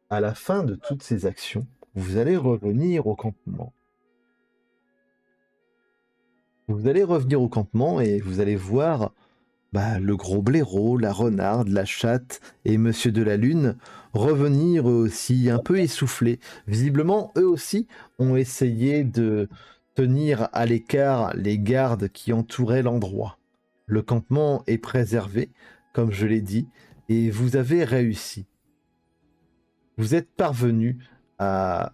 à la fin de toutes ces actions, vous allez revenir au campement. Vous allez revenir au campement et vous allez voir le gros blaireau, la renarde, la chatte et Monsieur de la Lune revenir eux aussi un peu essoufflés. Visiblement, eux aussi ont essayé de tenir à l'écart les gardes qui entouraient l'endroit. Le campement est préservé, comme je l'ai dit, et vous avez réussi. Vous êtes parvenu à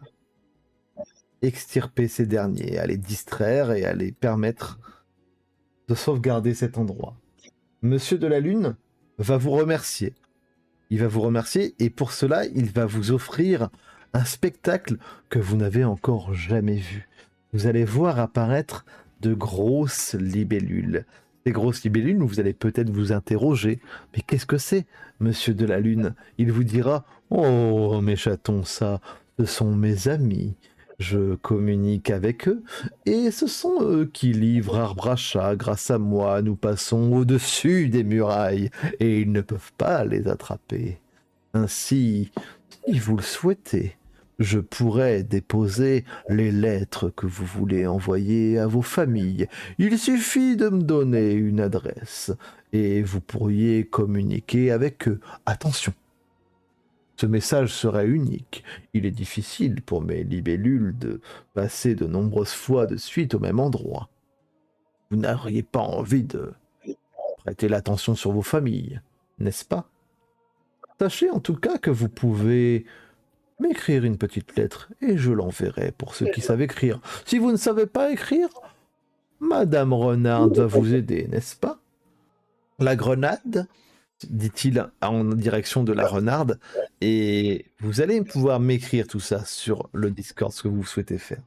extirper ces derniers, à les distraire et à les permettre de sauvegarder cet endroit. Monsieur de la Lune va vous remercier. Il va vous remercier et pour cela, il va vous offrir un spectacle que vous n'avez encore jamais vu. Vous allez voir apparaître de grosses libellules. Ces grosses libellules, vous allez peut-être vous interroger. Mais qu'est-ce que c'est, Monsieur de la Lune? Il vous dira « Oh, mes chatons, ça, ce sont mes amis. Je communique avec eux, et ce sont eux qui livrent arbre à chat. Grâce à moi, nous passons au-dessus des murailles, et ils ne peuvent pas les attraper. Ainsi, si vous le souhaitez, je pourrais déposer les lettres que vous voulez envoyer à vos familles. Il suffit de me donner une adresse, et vous pourriez communiquer avec eux. Attention! Ce message serait unique. Il est difficile pour mes libellules de passer de nombreuses fois de suite au même endroit. Vous n'auriez pas envie de prêter l'attention sur vos familles, n'est-ce pas? Sachez en tout cas que vous pouvez m'écrire une petite lettre et je l'enverrai pour ceux qui savent écrire. Si vous ne savez pas écrire, Madame Renard va vous aider, n'est-ce pas? La grenade, dit-il en direction de la renarde, et vous allez pouvoir m'écrire tout ça sur le Discord, ce que vous souhaitez faire.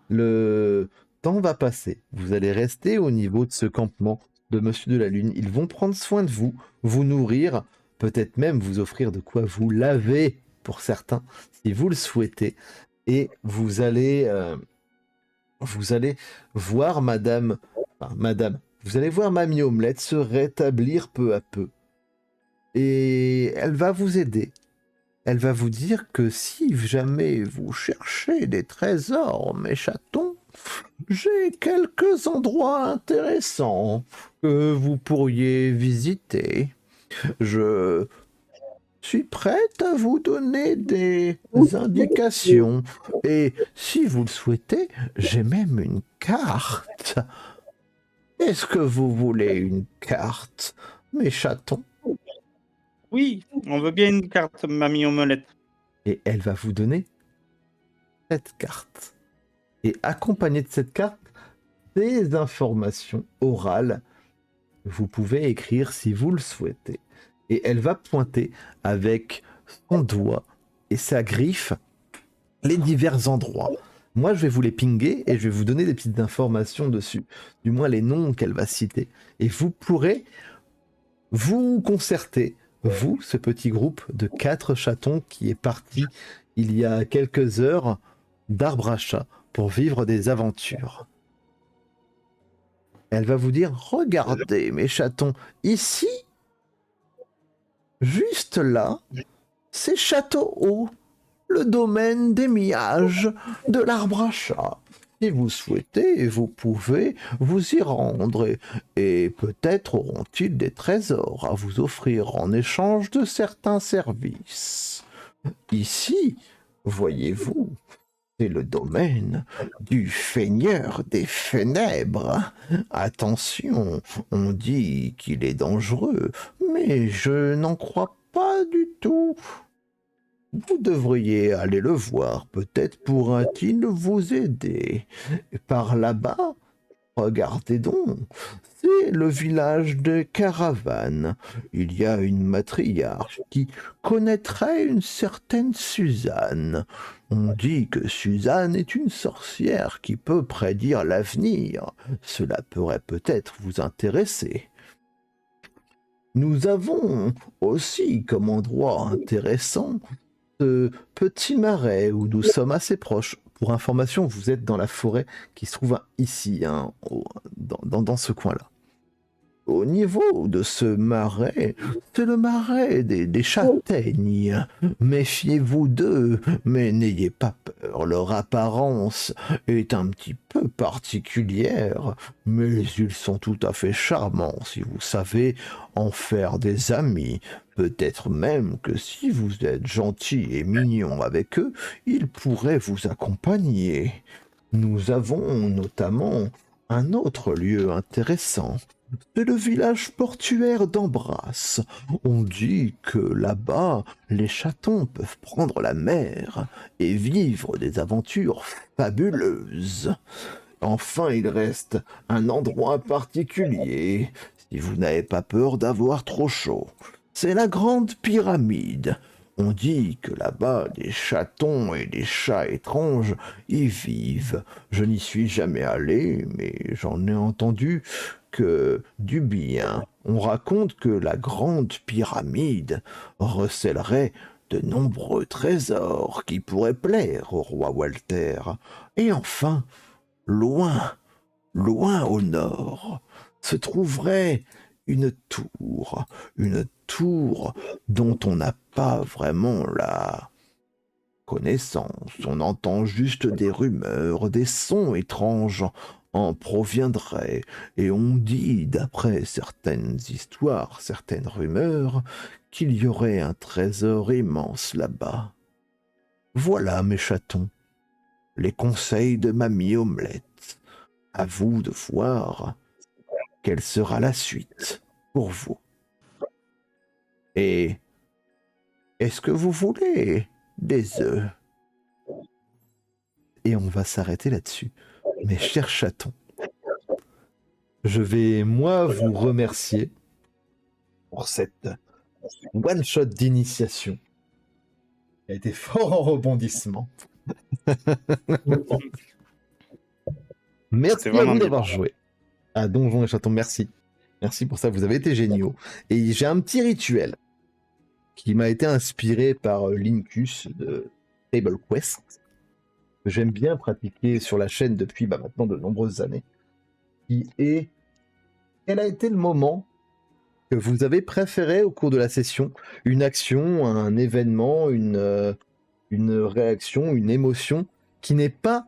Le temps va passer, vous allez rester au niveau de ce campement de Monsieur de la Lune, ils vont prendre soin de vous, vous nourrir, peut-être même vous offrir de quoi vous laver pour certains, si vous le souhaitez, et vous allez voir vous allez voir Mamie Omelette se rétablir peu à peu. Et elle va vous aider. Elle va vous dire que si jamais vous cherchez des trésors, mes chatons, j'ai quelques endroits intéressants que vous pourriez visiter. Je suis prête à vous donner des indications. Et si vous le souhaitez, j'ai même une carte. Est-ce que vous voulez une carte, mes chatons? Oui, on veut bien une carte, Mamie Omelette. Et elle va vous donner cette carte. Et accompagné de cette carte, des informations orales. Vous pouvez écrire si vous le souhaitez. Et elle va pointer avec son doigt et sa griffe les divers endroits. Moi, je vais vous les pinguer et je vais vous donner des petites informations dessus. Du moins les noms qu'elle va citer. Et vous pourrez vous concerter. Vous, ce petit groupe de 4 chatons qui est parti il y a quelques heures d'arbre à chat pour vivre des aventures. Elle va vous dire, regardez mes chatons, ici, juste là, c'est Château Haut, le domaine des millages de l'arbre à chat. Si vous souhaitez, vous pouvez vous y rendre et peut-être auront-ils des trésors à vous offrir en échange de certains services. Ici, voyez-vous, c'est le domaine du Feigneur des Ténèbres. Attention, on dit qu'il est dangereux, mais je n'en crois pas du tout. Vous devriez aller le voir, peut-être pourra-t-il vous aider. Par là-bas, regardez donc, c'est le village de Caravane. Il y a une matriarche qui connaîtrait une certaine Suzanne. On dit que Suzanne est une sorcière qui peut prédire l'avenir. Cela pourrait peut-être vous intéresser. Nous avons aussi comme endroit intéressant ce petit marais où nous sommes assez proches. Pour information, vous êtes dans la forêt qui se trouve ici, hein, dans ce coin-là. Au niveau de ce marais, c'est le marais des châtaignes. Méfiez-vous d'eux, mais n'ayez pas peur. Leur apparence est un petit peu particulière, mais ils sont tout à fait charmants si vous savez en faire des amis. Peut-être même que si vous êtes gentil et mignon avec eux, ils pourraient vous accompagner. Nous avons notamment un autre lieu intéressant. C'est le village portuaire d'Embrasse. On dit que là-bas, les chatons peuvent prendre la mer et vivre des aventures fabuleuses. Enfin, il reste un endroit particulier, si vous n'avez pas peur d'avoir trop chaud. C'est la Grande Pyramide. On dit que là-bas, les chatons et les chats étranges y vivent. Je n'y suis jamais allé, mais j'en ai entendu que du bien. On raconte que la Grande Pyramide recèlerait de nombreux trésors qui pourraient plaire au roi Walter. Et enfin, loin au nord, se trouverait une tour dont on n'a pas vraiment la connaissance. On entend juste des rumeurs, des sons étranges en proviendraient, et on dit, d'après certaines histoires, certaines rumeurs, qu'il y aurait un trésor immense là-bas. Voilà, mes chatons, les conseils de Mamie Omelette. À vous de voir quelle sera la suite pour vous. Et est-ce que vous voulez des œufs? Et on va s'arrêter là-dessus. Mes chers chatons, je vais, moi, vous remercier pour cette one-shot d'initiation qui a été fort en rebondissement. Merci à vous d'avoir joué à Donjons et Chatons. Merci. Merci pour ça, vous avez été géniaux. Et j'ai un petit rituel qui m'a été inspiré par Linkus de Table Quest, que j'aime bien pratiquer sur la chaîne depuis maintenant de nombreuses années, qui est: quel a été le moment que vous avez préféré au cours de la session, une action, un événement, une réaction, une émotion qui n'est pas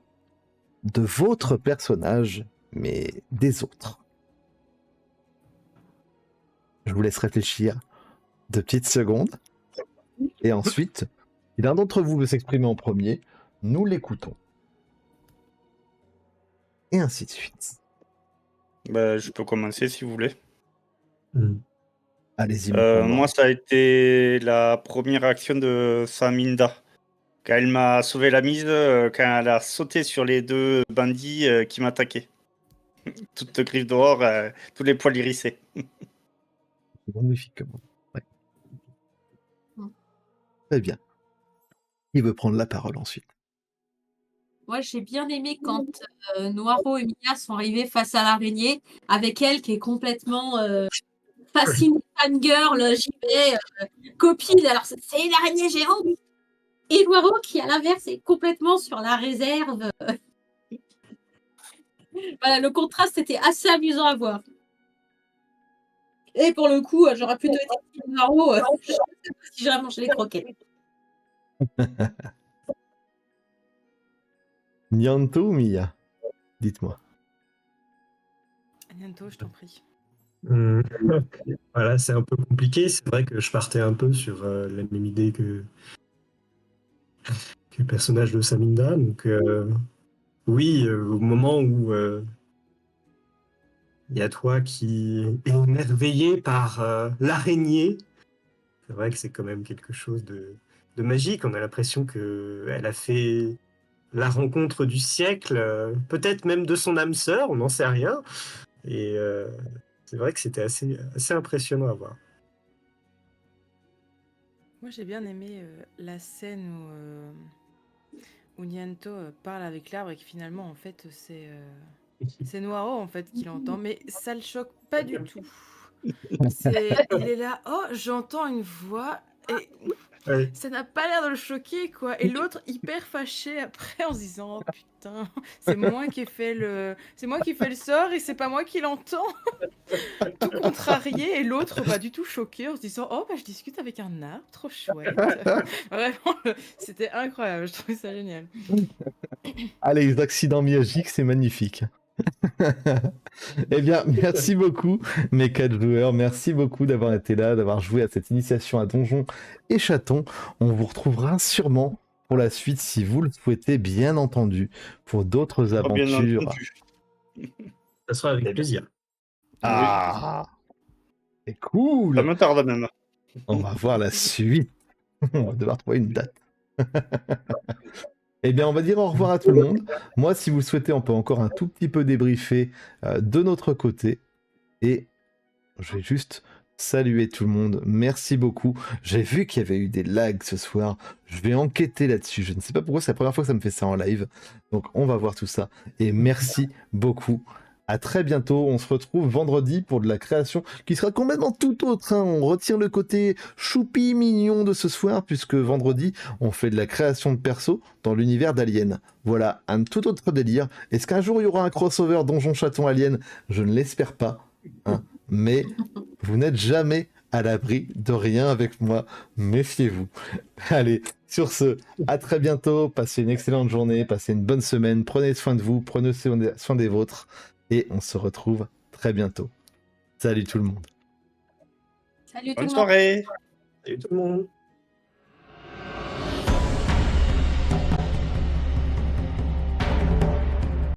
de votre personnage, mais des autres. Je vous laisse réfléchir 2 petites secondes, et ensuite, si l'un d'entre vous veut s'exprimer en premier, nous l'écoutons. Et ainsi de suite. Je peux commencer si vous voulez. Allez-y. Moi, ça a été la première action de Saminda. Quand elle m'a sauvé la mise, quand elle a sauté sur les 2 bandits qui m'attaquaient. Toute griffe dehors, tous les poils hérissés. C'est magnifique. Ouais. Très bien. Qui veut prendre la parole ensuite? Moi, j'ai bien aimé quand Noiro et Mia sont arrivés face à l'araignée, avec elle qui est complètement fascinée, fangirl, j'y vais, copine. Alors, c'est une araignée géante. Et Noiro qui, à l'inverse, est complètement sur la réserve. Voilà, le contraste était assez amusant à voir. Et pour le coup, j'aurais plutôt été Noiro si j'aurais mangé les croquettes. Nyanto ou Mia? Dites-moi. Bientôt, je t'en prie. Voilà, c'est un peu compliqué. C'est vrai que je partais un peu sur la même idée que le personnage de Saminda. Donc, oui, au moment où il y a toi qui est émerveillé par l'araignée, c'est vrai que c'est quand même quelque chose de magique. On a l'impression qu'elle a fait la rencontre du siècle, peut-être même de son âme sœur, on n'en sait rien. Et c'est vrai que c'était assez impressionnant à voir. Moi, j'ai bien aimé la scène où Nianto parle avec l'arbre et que finalement, en fait, c'est Noiro en fait qui l'entend, mais ça le choque pas du tout. Il est là, oh, j'entends une voix et Ouais. ça n'a pas l'air de le choquer quoi. Et l'autre hyper fâché après en se disant, oh putain, c'est moi qui ai fait le sort et c'est pas moi qui l'entends. Tout contrarié et l'autre pas du tout choqué en se disant, oh bah je discute avec un arbre, trop chouette. Vraiment, c'était incroyable, je trouvais ça génial. Allez, les accidents magiques, c'est magnifique. Eh bien, merci beaucoup, mes 4 joueurs. Merci beaucoup d'avoir été là, d'avoir joué à cette initiation à Donjons et Chatons. On vous retrouvera sûrement pour la suite, si vous le souhaitez, bien entendu, pour d'autres Oh, bien aventures. entendu. Ça sera avec plaisir. Ah, c'est cool. Ça me tarde même. On va voir la suite. On va devoir trouver une date. Eh bien, on va dire au revoir à tout le monde. Moi, si vous le souhaitez, on peut encore un tout petit peu débriefer de notre côté. Et je vais juste saluer tout le monde. Merci beaucoup. J'ai vu qu'il y avait eu des lags ce soir. Je vais enquêter là-dessus. Je ne sais pas pourquoi, c'est la première fois que ça me fait ça en live. Donc, on va voir tout ça. Et merci beaucoup. À très bientôt. On se retrouve vendredi pour de la création qui sera complètement tout autre. Hein. On retire le côté choupi mignon de ce soir puisque vendredi, on fait de la création de perso dans l'univers d'Alien. Voilà, un tout autre délire. Est-ce qu'un jour il y aura un crossover Donjon Chaton Alien? Je ne l'espère pas. Hein. Mais vous n'êtes jamais à l'abri de rien avec moi. Méfiez-vous. Allez, sur ce, à très bientôt. Passez une excellente journée, passez une bonne semaine. Prenez soin de vous, prenez soin des vôtres. Et on se retrouve très bientôt. Salut tout le monde. Salut tout Bonne le monde. soirée. Salut tout le monde.